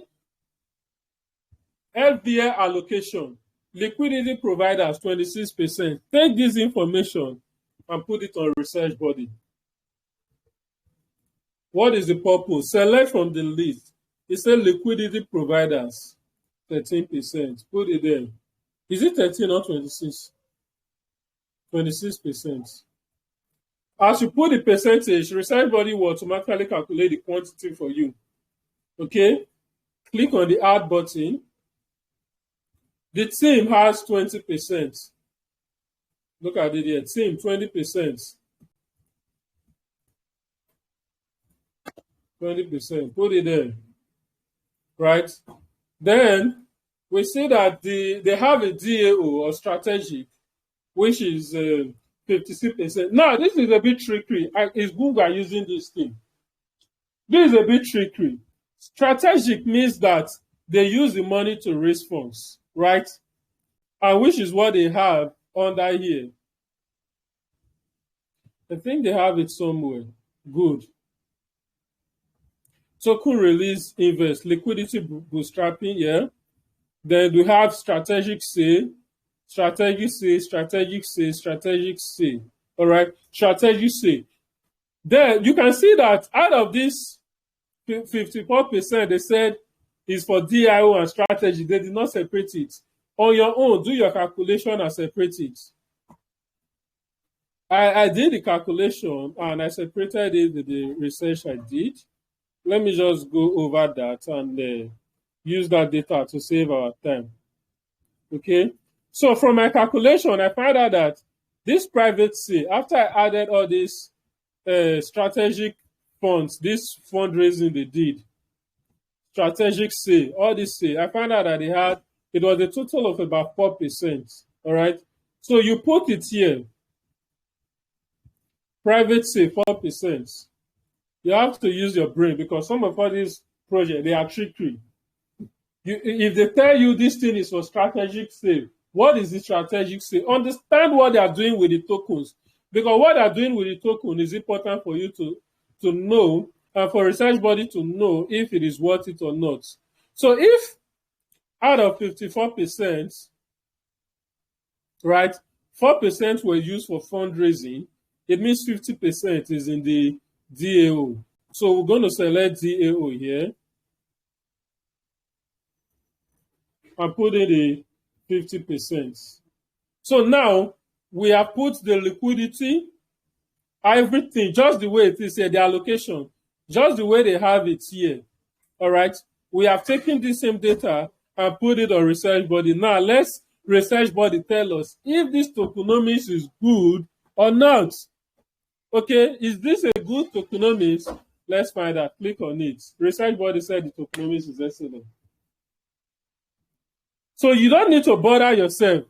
LVL allocation. Liquidity providers, 26%. Take this information and put it on research body. What is the purpose? Select from the list. It says liquidity providers, 13%. Put it there. Is it 13 or 26? 26%. As you put the percentage, research body will automatically calculate the quantity for you. Okay? Click on the add button. The team has 20%. Look at it here. Team, 20%. 20%. Put it there. Right? Then we see that they have a DAO or strategic, which is 56%. Now, this is a bit tricky. It's Google using this thing. This is a bit tricky. Strategic means that they use the money to raise funds, right? And which is what they have under here. I think they have it somewhere. Good. Token release, invest, liquidity bootstrapping, yeah. Then we have strategic sale, strategic sale, strategic sale, strategic sale. All right, strategic sale. Then you can see that out of this 54%, they said is for DIO and strategy. They did not separate it. On your own, do your calculation and separate it. I did the calculation and I separated it with the research I did. Let me just go over that and use that data to save our time. Okay. So from my calculation, I found out that this private sale, after I added all these strategic funds, this fundraising they did, strategic sale, all this sale, I found out that it was a total of about 4%. All right. So you put it here. Private sale, 4%. You have to use your brain because some of all these projects, they are tricky. If they tell you this thing is for strategic sale, what is the strategic sale? Understand what they are doing with the tokens. Because what they are doing with the token is important for you to know and for research body to know if it is worth it or not. So if out of 54%, right, 4% were used for fundraising, it means 50% is in the DAO. So we're going to select DAO here and put in the 50%. So now we have put the liquidity, everything, just the way it is here, the allocation, just the way they have it here. All right. We have taken the same data and put it on research body. Now let's research body tell us if this tokenomics is good or not. Okay, is this a good tokenomics? Let's find out. Click on it. Research body said the tokenomics is excellent. So you don't need to bother yourself.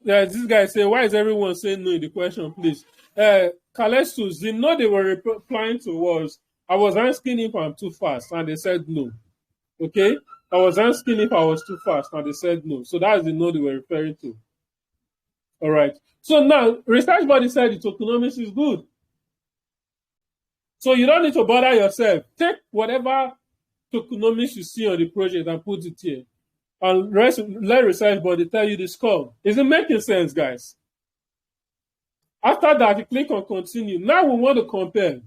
Yeah, this guy say, why is everyone saying no in the question, please? Kalestus, the no they were replying to was, I was asking if I'm too fast, and they said no. Okay? I was asking if I was too fast, and they said no. So that's the no they were referring to. All right. So now, research body said the tokenomics is good. So you don't need to bother yourself. Take whatever tokenomics you see on the project and put it here. And let research body tell you the score. Is it making sense, guys? After that, you click on continue. Now we want to compare.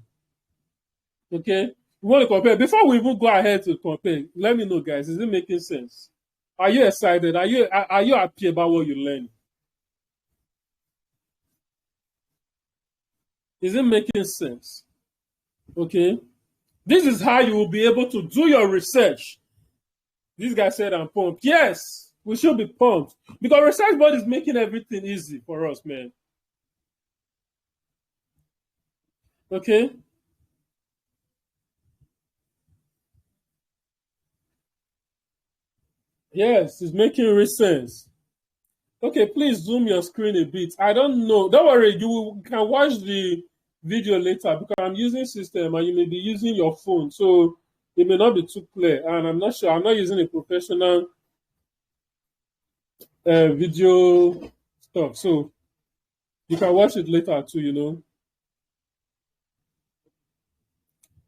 Okay? We want to compare. Before we even go ahead to compare, let me know, guys, is it making sense? Are you excited? Are you happy about what you learned? Is it making sense? Okay. This is how you will be able to do your research. This guy said I'm pumped. Yes, we should be pumped because research board is making everything easy for us, man. Okay. Yes, it's making real sense. Okay, please zoom your screen a bit. I don't know. Don't worry, can watch the video later because I'm using system and you may be using your phone. So it may not be too clear. And I'm not sure. I'm not using a professional video stuff. So you can watch it later too.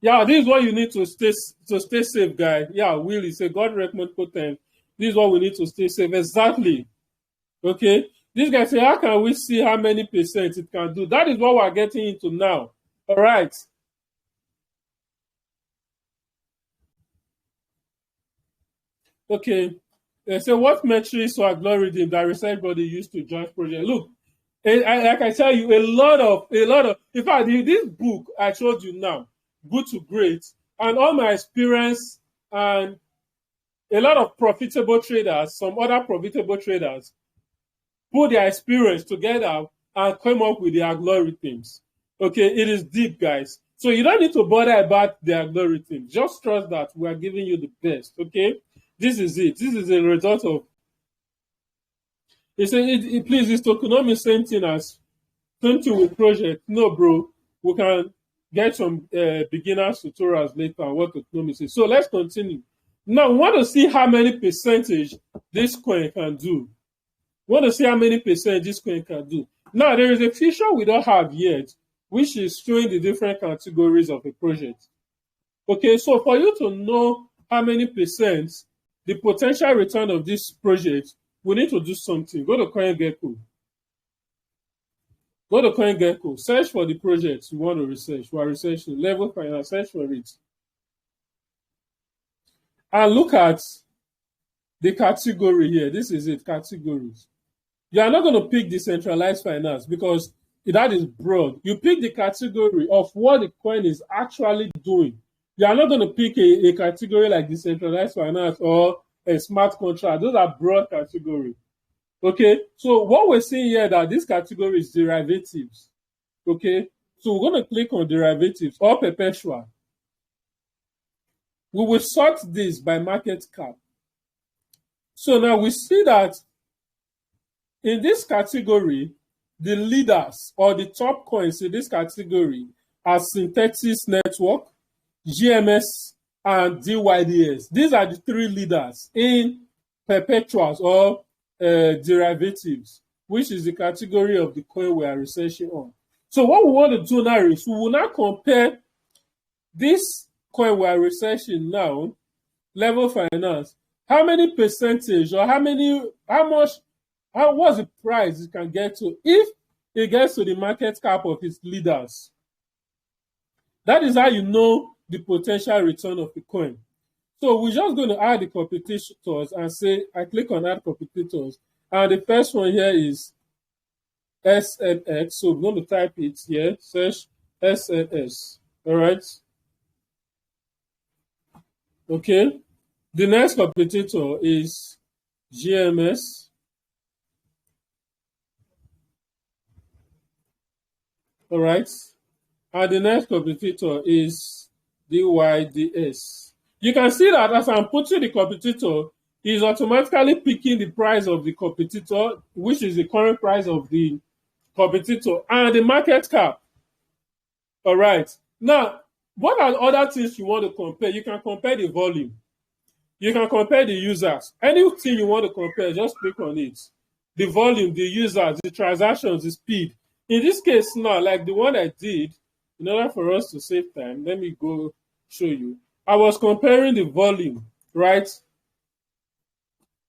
Yeah, this is what you need to stay safe, guy. Yeah, Will is a God recommend potent. This is what we need to stay safe. Exactly. Okay. This guy say, how can we see how many percent it can do? That is what we're getting into now. All right. Okay. So what metrics or algorithm that research body used to judge project? Look, like I tell you, in fact, this book I showed you now, good to great, and all my experience and a lot of profitable traders, some other profitable traders, put their experience together and come up with the algorithms. Okay, it is deep, guys. So you don't need to bother about the algorithm. Just trust that we are giving you the best. Okay, this is it. This is a result of. He said, please, is tokenomics same thing as same thing with project? No, bro. We can get some beginners tutorials later on what tokenomics is. So let's continue. Now, we want to see how many percentage this coin can do. We want to see how many percent this coin can do. Now, there is a feature we don't have yet, which is showing the different categories of a project. Okay, so for you to know how many percent the potential return of this project, we need to do something. Go to CoinGecko. Go to CoinGecko. Search for the project you want to research. We are researching level finance. Search for it. And look at the category here. This is it, categories. You are not going to pick decentralized finance because that is broad. You pick the category of what the coin is actually doing. You are not going to pick a category like decentralized finance or a smart contract. Those are broad categories. Okay, so what we're seeing here that this category is derivatives. Okay, so we're going to click on derivatives or perpetual. We will sort this by market cap. So now we see that in this category, the leaders or the top coins in this category are Synthesis Network, GMS, and DYDS. These are the three leaders in perpetuals or derivatives, which is the category of the coin we are researching on. So what we want to do now is we will now compare this coin we are researching now, level finance, how many percentage or what's the price it can get to if it gets to the market cap of its leaders. That is how you know the potential return of the coin. So we're just going to add the competitors and say, I click on add competitors. And the first one here is SNX. So we're going to type it here, search SNS. All right. Okay. The next competitor is GMS. All right. And the next competitor is DYDS. You can see that as I'm putting the competitor, it's automatically picking the price of the competitor, which is the current price of the competitor, and the market cap. All right. Now, what are other things you want to compare? You can compare the volume. You can compare the users. Anything you want to compare, just click on it. The volume, the users, the transactions, the speed. In this case now, like the one I did, in order for us to save time, let me go show you. I was comparing the volume, right?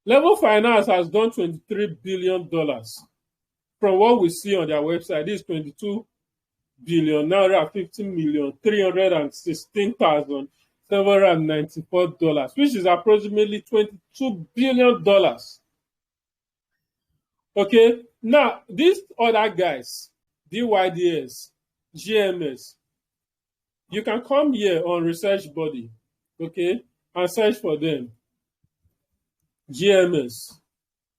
Level Finance has done $23 billion. From what we see on their website, this is 22 billion. Now they are 15,316,794 which is approximately $22 billion. Okay, now these other guys, DYDS, GMS. You can come here on research body, okay, and search for them. GMS,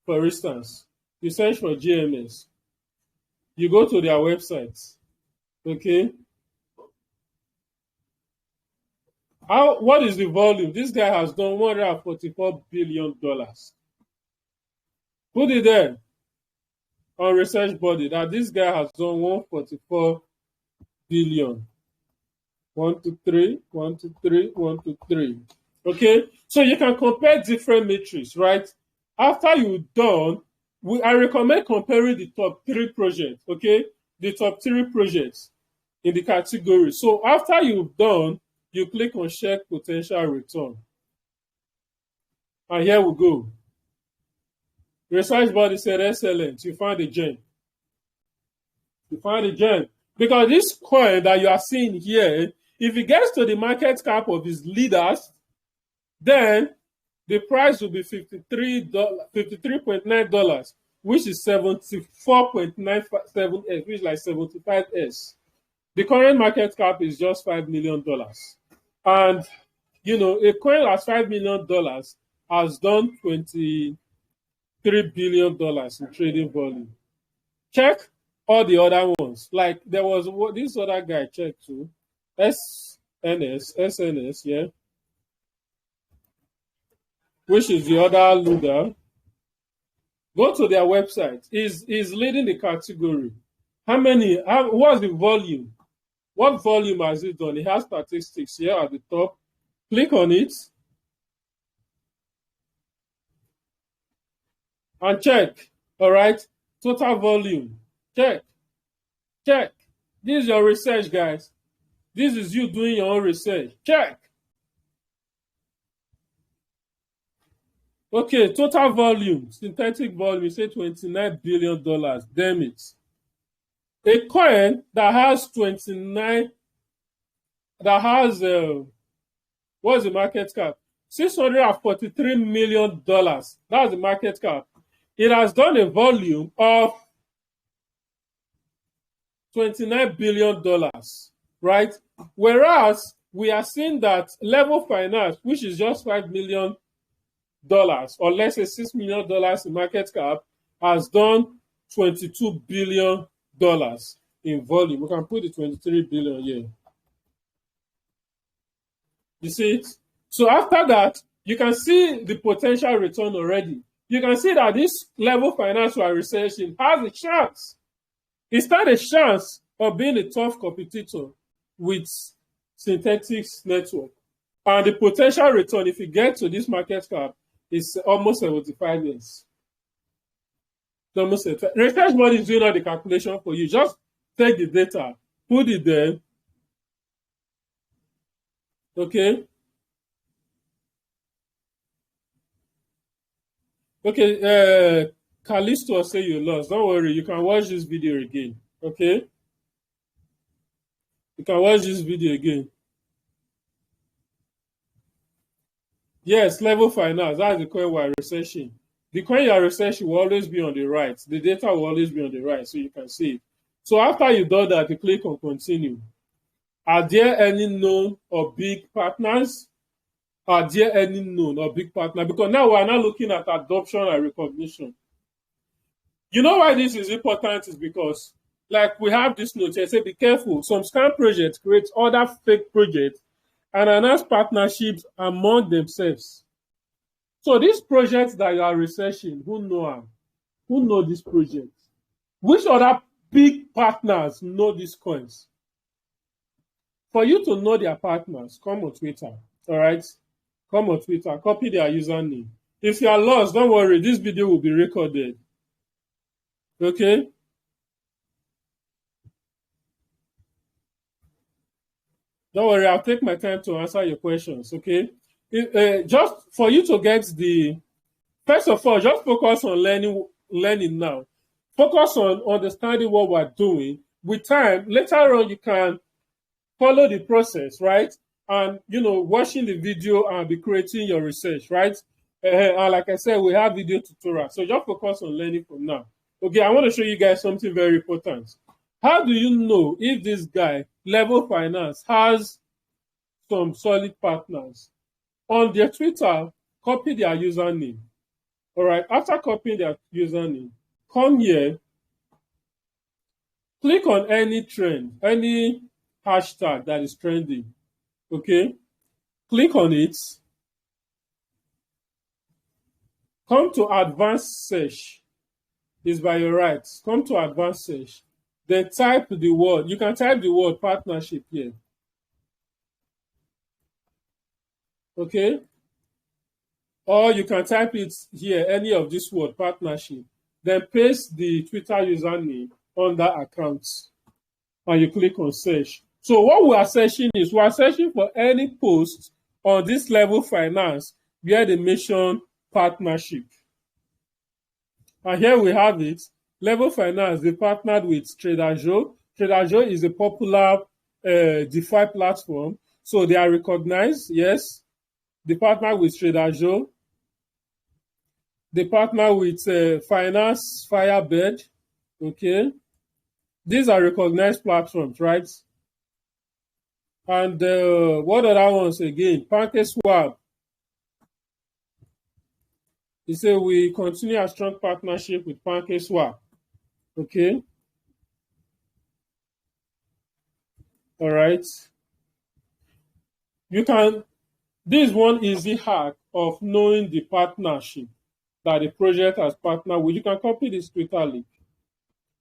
for instance. You search for GMS. You go to their website, okay. What is the volume? This guy has done $144 billion. Put it there on research body that this guy has done 144 billion. 1, 2, 3, 1, 2, 3, 1, 2, 3. Okay, so you can compare different metrics, right? After you've done, I recommend comparing the top 3 projects, okay? The top 3 projects in the category. So after you've done, you click on check potential return. And here we go. Research body said excellent. You found a gem. You found a gem. Because this coin that you are seeing here, if it gets to the market cap of its leaders, then the price will be $53.9, which is 74.97s, which is like 75s. The current market cap is just $5 million. And, you know, a coin that's $5 million has done $23 billion in trading volume. Check all the other ones. Like there was this other guy checked too. SNS, yeah. Which is the other leader. Go to their website. Is leading the category. What's the volume? What volume has it done? It has statistics here at the top. Click on it. And check. All right. Total volume. Check. Check. This is your research, guys. This is you doing your own research. Check. Okay, total volume, synthetic volume, you say $29 billion. Damn it. A coin that has 29, that has, what's the market cap? $643 million. That's the market cap. It has done a volume of $29 billion, right? Whereas we are seeing that Level Finance, which is just $5 million, or let's say $6 million in market cap, has done $22 billion in volume. We can put the 23 billion here. You see it? So after that, you can see the potential return already. You can see that this Level Finance we are researching has a chance. It's not a chance of being a tough competitor with Synthetics Network. And the potential return, if you get to this market cap, is almost 75 years. Almost research body is doing all the calculation for you. Just take the data, put it there. Okay. Okay. Callisto say you lost. Don't worry, you can watch this video again. Okay. You can watch this video again. Yes, Level Finance, that's the coin we're researching. The coin you're researching will always be on the right. The data will always be on the right, so you can see it. So after you've done that, you click on continue. Are there any known or big partners? Are there any known or big partners? Because now we're now looking at adoption and recognition. You know why this is important is because, like we have this note here, say be careful. Some scam projects create other fake projects and announce partnerships among themselves. So these projects that you are researching, who know them? Who know these projects? Which other big partners know these coins? For you to know their partners, come on Twitter, all right? Come on Twitter, copy their username. If you are lost, don't worry, this video will be recorded. Okay? Don't worry, I'll take my time to answer your questions, okay? Just for you to get the, first of all, just focus on learning now. Focus on understanding what we're doing. With time, later on, you can follow the process, right? And, you know, watching the video and be creating your research, right? And like I said, we have video tutorials. So just focus on learning from now. Okay, I want to show you guys something very important. How do you know if this guy, Level Finance, has some solid partners? On their Twitter, copy their username. All right. After copying their username, come here, click on any trend, any hashtag that is trending. Okay. Click on it. Come to advanced search. It's by your right. Come to advanced search. Then type the word. You can type the word partnership here. Okay. Or you can type it here, any of this word, partnership. Then paste the Twitter username on that account. And you click on search. So what we are searching is, we are searching for any post on this Level Finance where they mention partnership. And here we have it. Level Finance, they partnered with Trader Joe. Trader Joe is a popular DeFi platform. So they are recognized, yes. They partner with Trader Joe. They partner with Finance Firebird. Okay. These are recognized platforms, right? And what other ones again? PancakeSwap. He said we continue a strong partnership with PancakeSwap. Okay. All right. You can, this is one easy hack of knowing the partnership that the project has partnered with. You can copy this Twitter link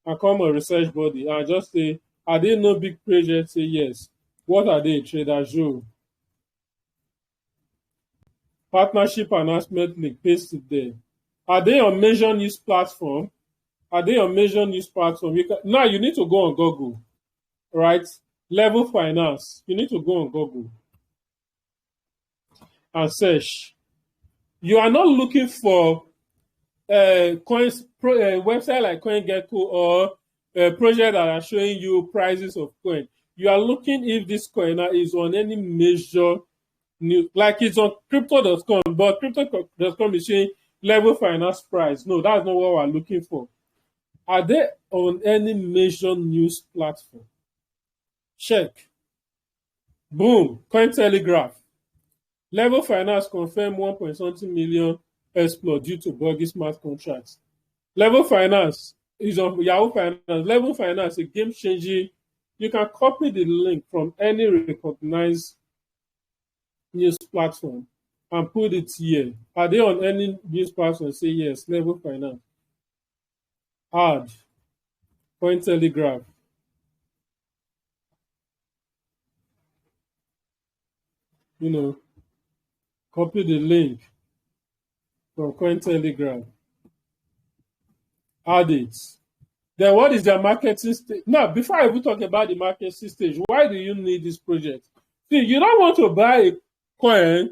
and come on research body and just say, are they no big projects? Say yes. What are they? Trader Joe. Partnership announcement link, paste it there. Are they on major news platform? Are they on major news platform? Now you need to go on Google, right? Level Finance. You need to go on Google and search. You are not looking for website like CoinGecko or a project that are showing you prices of coin. You are looking if this coin is on any major news, like it's on crypto.com, but crypto.com is showing Level Finance price. No, that's not what we're looking for. Are they on any major news platform? Check. Boom. Cointelegraph. Level Finance confirmed 1.something million exploit due to buggy smart contracts. Level Finance is on Yahoo Finance. Level Finance, a game changing. You can copy the link from any recognized news platform and put it here. Are they on any news platform? Say yes, Level Finance. Add. Cointelegraph. You know, copy the link from Cointelegraph. Add it. Then what is their marketing stage? Now, before I even talk about the marketing stage, why do you need this project? See, you don't want to buy a coin.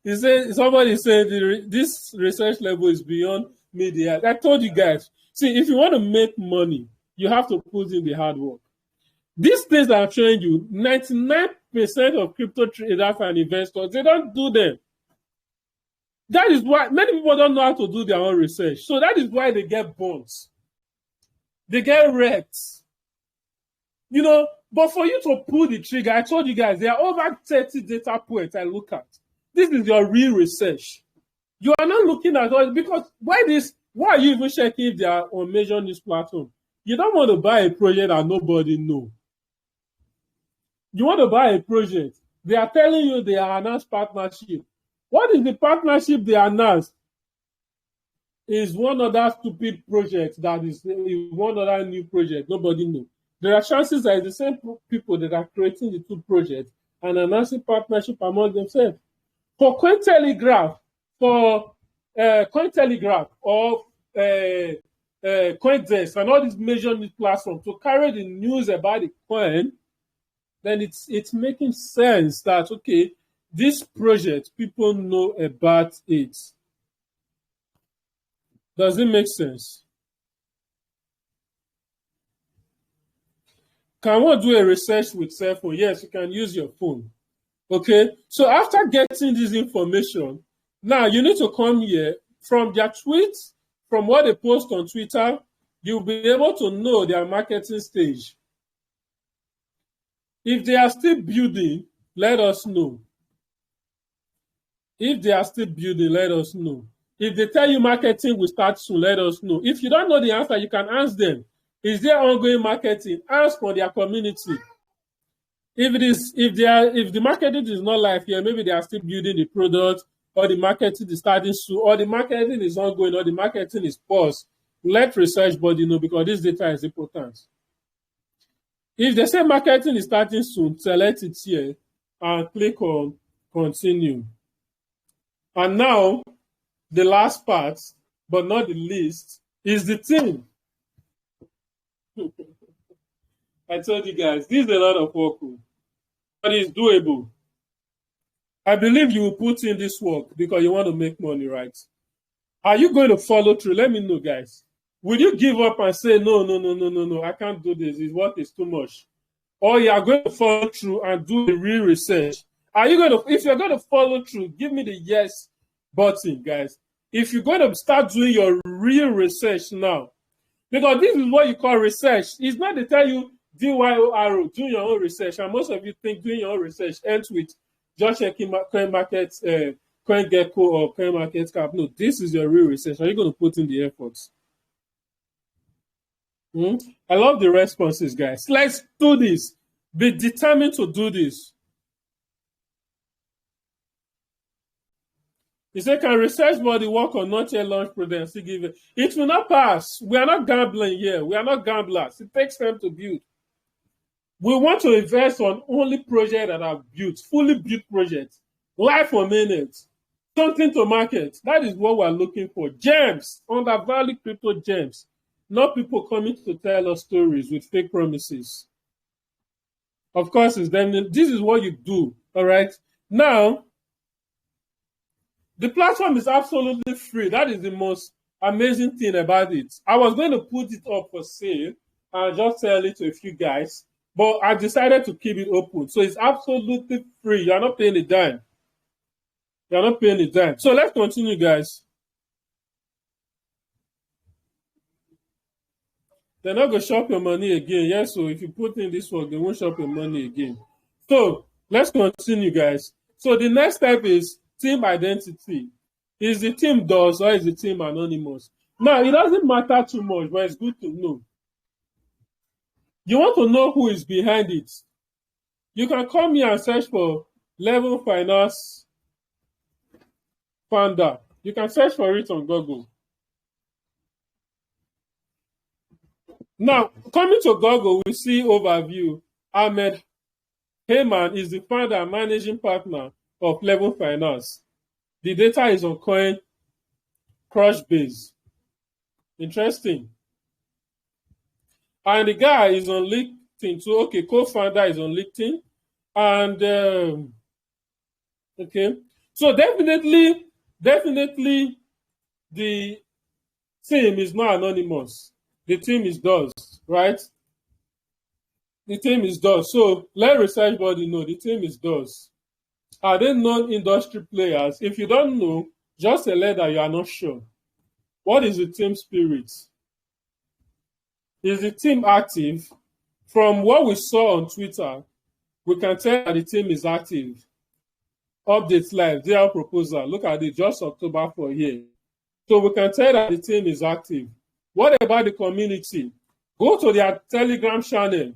He said, somebody said this research level is beyond media. I told you guys, see, if you want to make money, you have to put in the hard work. These things that I'm showing you, 99% of crypto traders and investors, they don't do them. That is why many people don't know how to do their own research. So that is why they get burnt. They get wrecked. You know, but for you to pull the trigger, I told you guys, there are over 30 data points I look at. This is your real research. You are not looking at all, because why are you even checking if they are on major news platform? You don't want to buy a project that nobody knows. You want to buy a project. They are telling you they are announced partnership. What is the partnership they announced? Is one other stupid project that is one other new project. Nobody knows. There are chances that it's the same people that are creating the two projects and announcing partnership among themselves. For Cointelegraph, or CoinDesk and all these major news platforms to carry the news about the coin, then it's making sense that, okay, this project, people know about it. Does it make sense? Can one do a research with cell phone? Yes, you can use your phone. Okay, so after getting this information, now you need to come here from their tweets, from what they post on Twitter, you'll be able to know their marketing stage. If they are still building, let us know. If they are still building, let us know. If they tell you marketing will start soon, let us know. If you don't know the answer, you can ask them. Is there ongoing marketing? Ask for their community. If the marketing is not live here, maybe they are still building the product, or the marketing is starting soon, or the marketing is ongoing, or the marketing is paused. Let research body know, because this data is important. If they say marketing is starting soon, select it here and click on continue. And now, the last part, but not the least, is the team. I told you guys, this is a lot of work, but it's doable. I believe you will put in this work because you want to make money, right? Are you going to follow through? Let me know, guys. Will you give up and say, no, I can't do this. This work is too much. Or you are going to follow through and do the real research? Are you going to, if you're going to follow through, give me the yes button, guys. If you're going to start doing your real research now, because this is what you call research. It's not to tell you DYOR, do your own research. And most of you think doing your own research ends with just checking CoinMarket, CoinGecko, or CoinMarketCap. No, this is your real research. Are you going to put in the efforts? I love the responses, guys. Let's do this. Be determined to do this. He said, can research body work on not yet launched products? It will not pass. We are not gambling here. We are not gamblers. It takes time to build. We want to invest on only projects that are built, fully built projects, live for minutes, something to market. That is what we're looking for. Gems, undervalued crypto gems, not people coming to tell us stories with fake promises. Of course, it's them. This is what you do, all right? Now, the platform is absolutely free. That is the most amazing thing about it. I was going to put it up for sale and just sell it to a few guys, but I decided to keep it open. So it's absolutely free. You're not paying a dime. You're not paying a dime. So let's continue, guys. They're not going to shop your money again. Yes, so if you put in this work, they won't shop your money again. So let's continue, guys. So the next step is team identity. Is the team DOS or is the team anonymous? Now, it doesn't matter too much, but it's good to know. You want to know who is behind it. You can come here and search for Level Finance Founder. You can search for it on Google. Now, coming to Google, we see overview. Ahmed Heyman is the founder and managing partner of Level Finance. The data is on Coin Crushbase. Interesting. And the guy is on LinkedIn too. Okay, co-founder is on LinkedIn. And, okay. So definitely, the team is not anonymous. The team is DOS, right? The team is DOS. So let research body know the team is DOS. Are they non-industry players? If you don't know, just select that you are not sure. What is the team spirit? Is the team active? From what we saw on Twitter, we can tell that the team is active. Updates live, their proposal. Look at it, just October 4 here. So we can tell that the team is active. What about the community? Go to their Telegram channel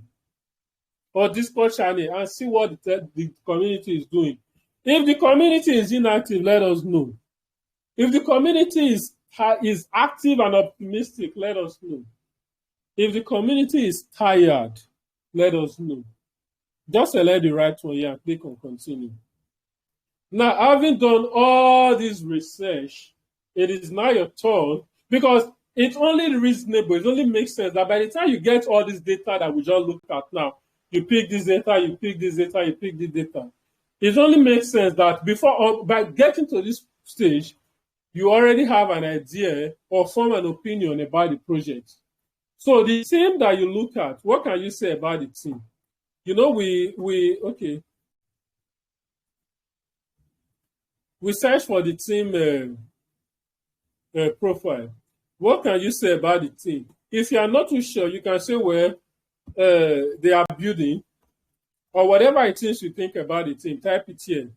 or Discord channel and see what the community is doing. If the community is inactive, let us know. If the community is active and optimistic, let us know. If the community is tired, let us know. Just select the right one here and click on continue. Now, having done all this research, it is now your turn, because it's only reasonable, it only makes sense that by the time you get all this data that we just looked at now, you pick this data, you pick this data, you pick this data. It only makes sense that by getting to this stage, you already have an idea or form an opinion about the project. So the team that you look at, what can you say about the team? You know, we search for the team profile. What can you say about the team? If you are not too sure, you can say, well, they are building, or whatever it is you think about the team, type it here.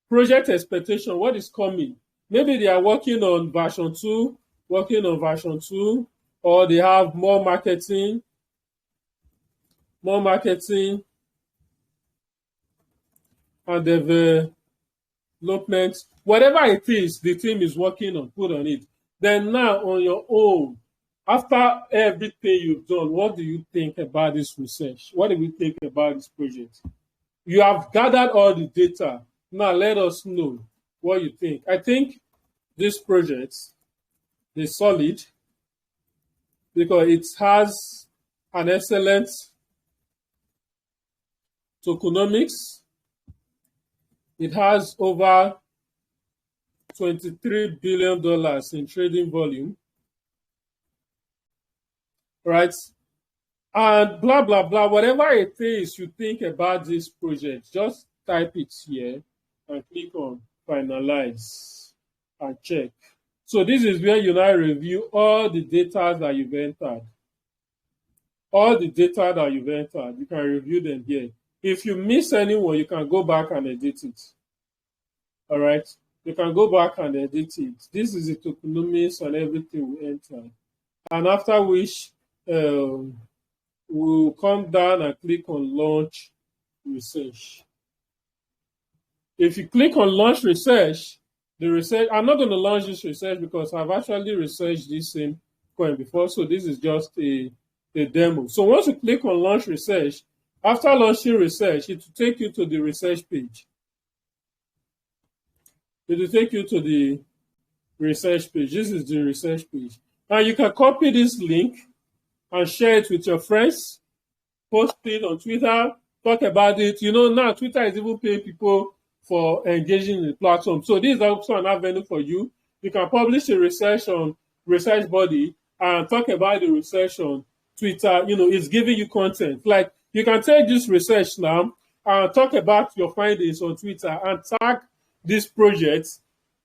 Project expectation, what is coming? Maybe they are working on version 2, or they have more marketing, and development. Whatever it is the team is working on, put on it. Then now on your own, after everything you've done, what do you think about this research? What do you think about this project? You have gathered all the data. Now let us know what you think. I think this project is solid because it has an excellent tokenomics. It has over $23 billion in trading volume, right? And blah, blah, blah, whatever it is you think about this project, just type it here and click on finalize and check. So this is where you now review all the data that you've entered. All the data that you've entered, you can review them here. If you miss anyone, you can go back and edit it. All right? You can go back and edit it. This is the tokenomics and everything we entered. And after which, we'll come down and click on launch research. If you click on launch research, I'm not going to launch this research because I've actually researched this same coin before. So this is just a demo. So once you click on launch research, after launching research, it will take you to the research page. It will take you to the research page. This is the research page. And you can copy this link and share it with your friends, post it on Twitter, talk about it. You know, now Twitter is even paying people for engaging in the platform. So this is also an avenue for you. You can publish a research on Research Body and talk about the research on Twitter. You know, it's giving you content. Like, you can take this research now and talk about your findings on Twitter and tag this project,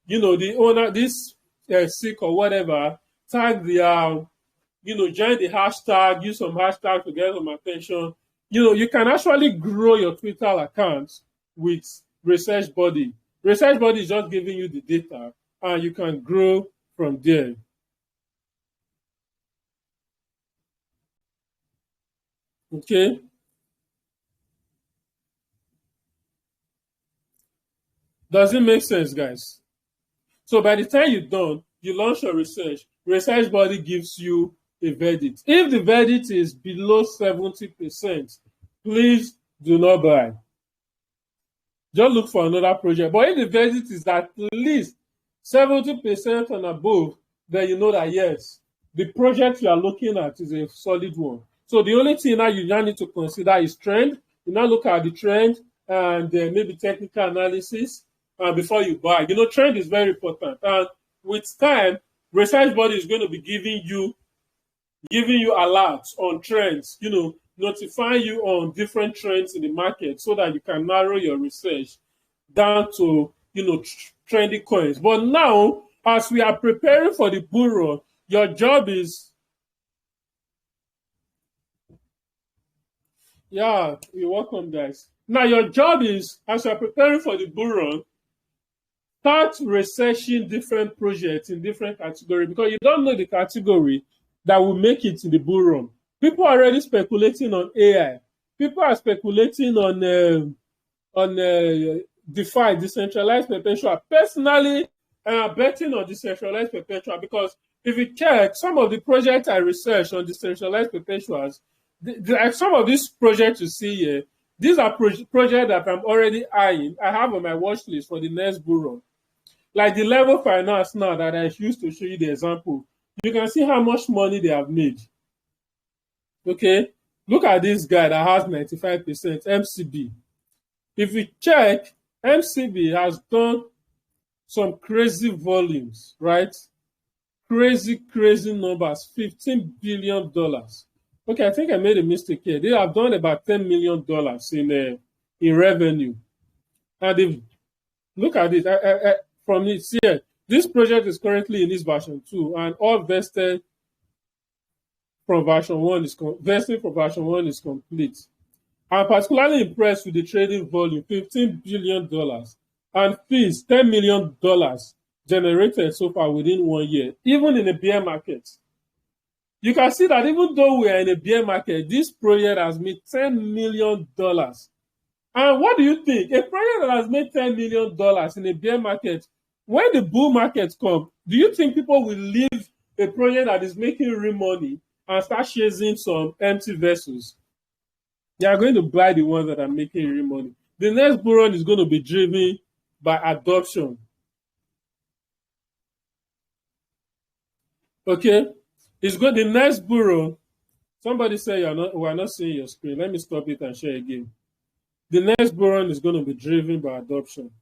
you know, the owner, this sick or whatever, tag the, you know, join the hashtag, use some hashtag to get some attention. You know, you can actually grow your Twitter account with Research Body. Research Body is just giving you the data and you can grow from there. Okay. Does it make sense, guys? So by the time you're done, you launch your research. Research Body gives you a verdict. If the verdict is below 70%, please do not buy. Just look for another project. But if the verdict is at least 70% and above, then you know that, yes, the project you are looking at is a solid one. So the only thing now you now need to consider is trend. You now look at the trend and maybe technical analysis before you buy. You know, trend is very important. And with time, Research Body is going to be giving you alerts on trends, you know, notifying you on different trends in the market so that you can narrow your research down to, you know, trendy coins. But now, as we are preparing for the bull run, your job is, yeah, you're welcome, guys. Now, your job is, as you are preparing for the bull run, start researching different projects in different categories because you don't know the category that will make it in the bull run. People are already speculating on AI. People are speculating on DeFi, decentralized perpetual. Personally, I'm betting on decentralized perpetual because if you check some of the projects I researched on decentralized perpetuals, some of these projects you see here, these are projects that I'm already eyeing. I have on my watch list for the next bull run. Like the level finance now that I used to show you the example, you can see how much money they have made. Okay, look at this guy that has 95% MCB. If you check, MCB has done some crazy volumes, right? Crazy numbers, $15 billion. Okay, I think I made a mistake here. They have done about $10 million in revenue. And if look at it from it here, This project is currently in its version 2, and all vested from version 1 is vesting from version 1 is complete. I'm particularly impressed with the trading volume, $15 billion, and fees, $10 million generated so far within 1 year, even in a bear market. You can see that even though we are in a bear market, this project has made $10 million. And what do you think? A project that has made $10 million in a bear market, when the bull market comes, do you think people will leave a project that is making real money and start chasing some empty vessels? They are going to buy the ones that are making real money. The next bull run is going to be driven by adoption. Okay? It's good. The next bull run, somebody say we are not seeing your screen. Let me stop it and share again. The next bull run is going to be driven by adoption.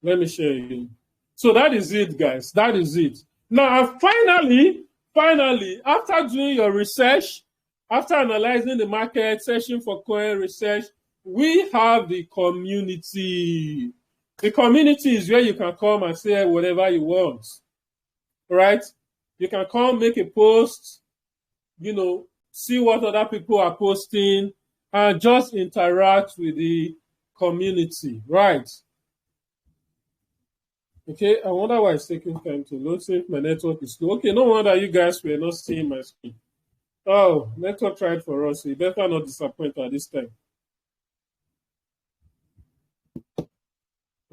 Let me share again. So that is it, guys. That is it. Now, finally, after doing your research, after analyzing the market, searching for coin research, we have the community. The community is where you can come and say whatever you want, right? You can come, make a post, see what other people are posting, and just interact with the community, right? Okay, I wonder why it's taking time to load. See if my network is slow. Okay, no wonder you guys were not seeing my screen. Oh, network tried for us. So you better not disappoint at this time.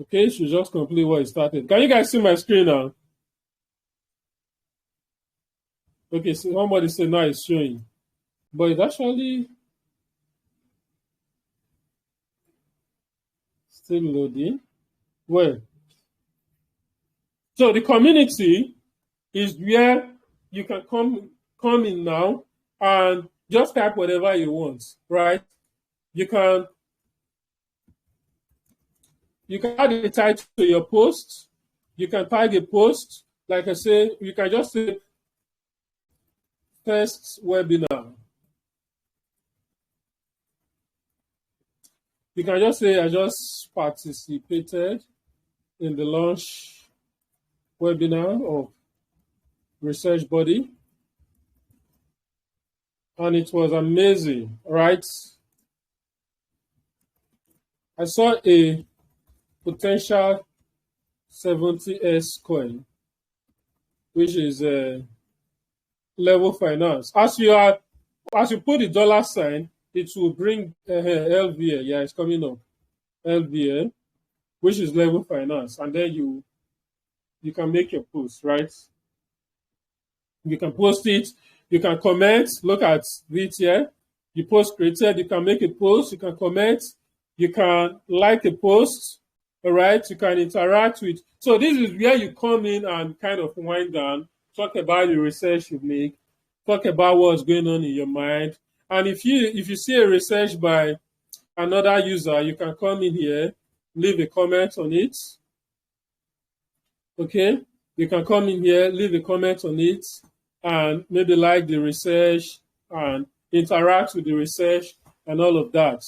Okay, should just complete what it started. Can you guys see my screen now? Okay, so somebody said now it's showing. But it's actually still loading. Well, so the community is where you can come in now and just type whatever you want, right? You can add a title to your post. You can tag a post. Like I say, you can just say first webinar. You can just say I just participated in the launch webinar of research body, and it was amazing, right? I saw a potential 70S coin, which is level finance. As you put the dollar sign, it will bring LVA. Yeah, it's coming up. LVA, which is level finance, and then you can make your post, right? You can post it. You can comment. Look at it here. You post created. You can make a post. You can comment. You can like a post. All right. You can interact with. So this is where you come in and kind of wind down, talk about the research you make, talk about what's going on in your mind. And if you see a research by another user, you can come in here, leave a comment on it. Okay, you can come in here, leave a comment on it, and maybe like the research and interact with the research and all of that.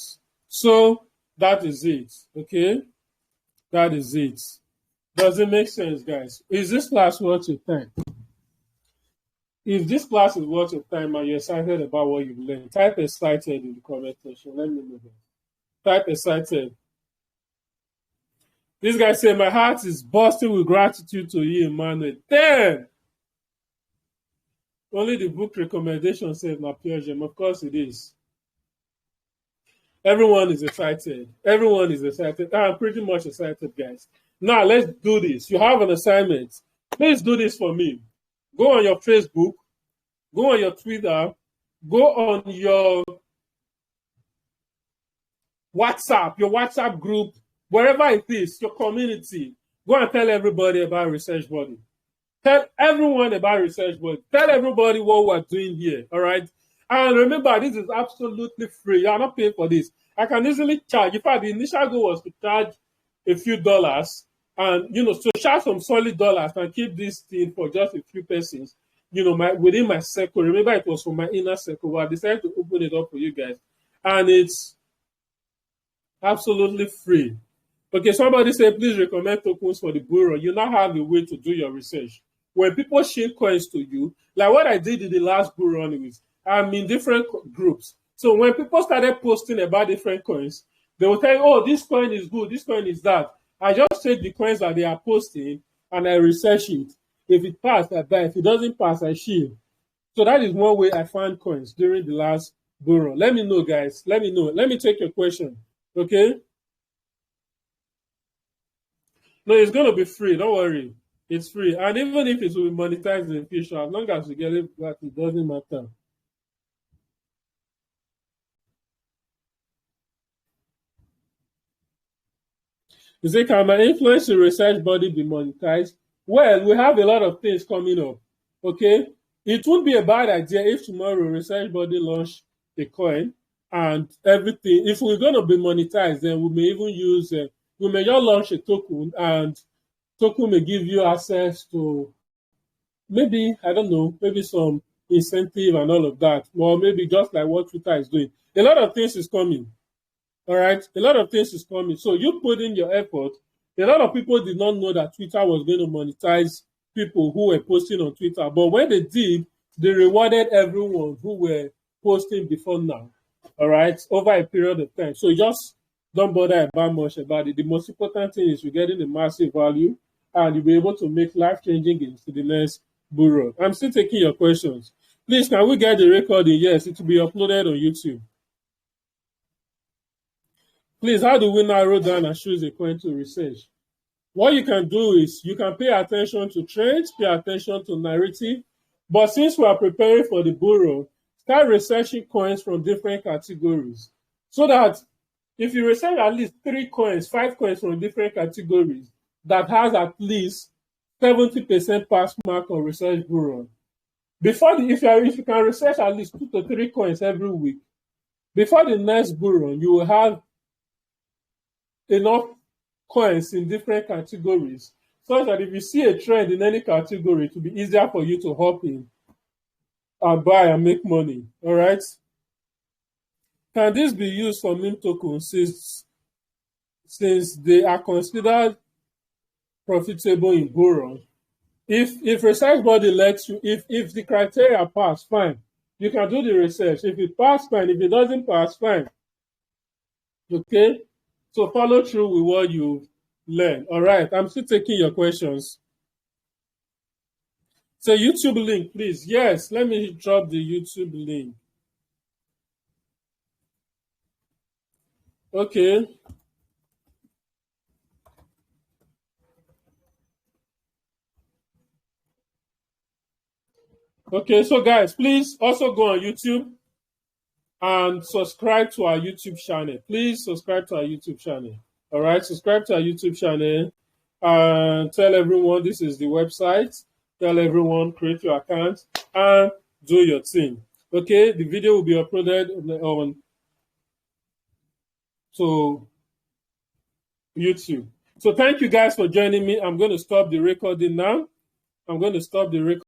So that is it. Okay, that is it. Does it make sense, guys? Is this class worth your time? If this class is worth your time and you're excited about what you've learned, type excited in the comment section. Let me know that. Type excited. This guy said, my heart is bursting with gratitude to you, Emmanuel. Damn! Only the book recommendation says my pure gem. Of course it is. Everyone is excited. Everyone is excited. I'm pretty much excited, guys. Now, let's do this. You have an assignment. Please do this for me. Go on your Facebook. Go on your Twitter. Go on your WhatsApp, your WhatsApp group, wherever it is, your community. Go and tell everybody about Research Body. Tell everyone about Research Body. Tell everybody what we're doing here, all right? And remember, this is absolutely free. You're not paying for this. I can easily charge. In fact, the initial goal was to charge a few dollars and, to charge some solid dollars and keep this thing for just a few persons, within my circle. Remember, it was for my inner circle, but I decided to open it up for you guys. And it's absolutely free. Okay, somebody say, please recommend tokens for the bureau. You now have a way to do your research. When people share coins to you, like what I did in the last bureau anyways, I'm in different groups. So when people started posting about different coins, they will tell you, oh, this coin is good, this coin is that. I just take the coins that they are posting and I research it. If it passes, I buy. If it doesn't pass, I shield. So that is one way I found coins during the last bureau. Let me know, guys. Let me know. Let me take your question. Okay? No, it's going to be free. Don't worry. It's free. And even if it will be monetized in the future, as long as you get it back, it doesn't matter. You say, can my influence in research body be monetized? Well, we have a lot of things coming up. Okay? It would be a bad idea if tomorrow research body launch a coin and everything. If we're going to be monetized, then we may even use, we may just launch a token and token may give you access to maybe, I don't know, maybe some incentive and all of that. Or maybe just like what Twitter is doing. A lot of things is coming. All right. A lot of things is coming. So you put in your effort. A lot of people did not know that Twitter was going to monetize people who were posting on Twitter. But when they did, they rewarded everyone who were posting before now. All right. Over a period of time. So just don't bother about much about it. The most important thing is you're getting a massive value and you'll be able to make life-changing gains to the next bureau. I'm still taking your questions. Please, can we get the recording? Yes, it will be uploaded on YouTube. Please, how do we narrow down and choose a coin to research? What you can do is you can pay attention to trends, pay attention to narrative. But since we are preparing for the bureau, start researching coins from different categories. So that if you research at least 3 coins, 5 coins from different categories that has at least 70% pass mark on research bureau. If you can research at least 2 to 3 coins every week, before the next bureau, you will have enough coins in different categories such that if you see a trend in any category, it will be easier for you to hop in and buy and make money. All right. Can this be used for meme tokens since they are considered profitable in bureau? If research body lets you, if the criteria pass, fine. You can do the research. If it pass, fine. If it doesn't pass, fine. Okay? So follow through with what you learn. All right. I'm still taking your questions. So YouTube link, please. Yes, let me drop the YouTube link. Okay. Okay, so guys, please also go on YouTube and subscribe to our YouTube channel. Please subscribe to our YouTube channel. All right, subscribe to our YouTube channel and tell everyone this is the website. Tell everyone, create your account and do your thing. Okay, the video will be uploaded on to YouTube. So thank you guys for joining me. I'm going to stop the recording now. I'm going to stop the recording.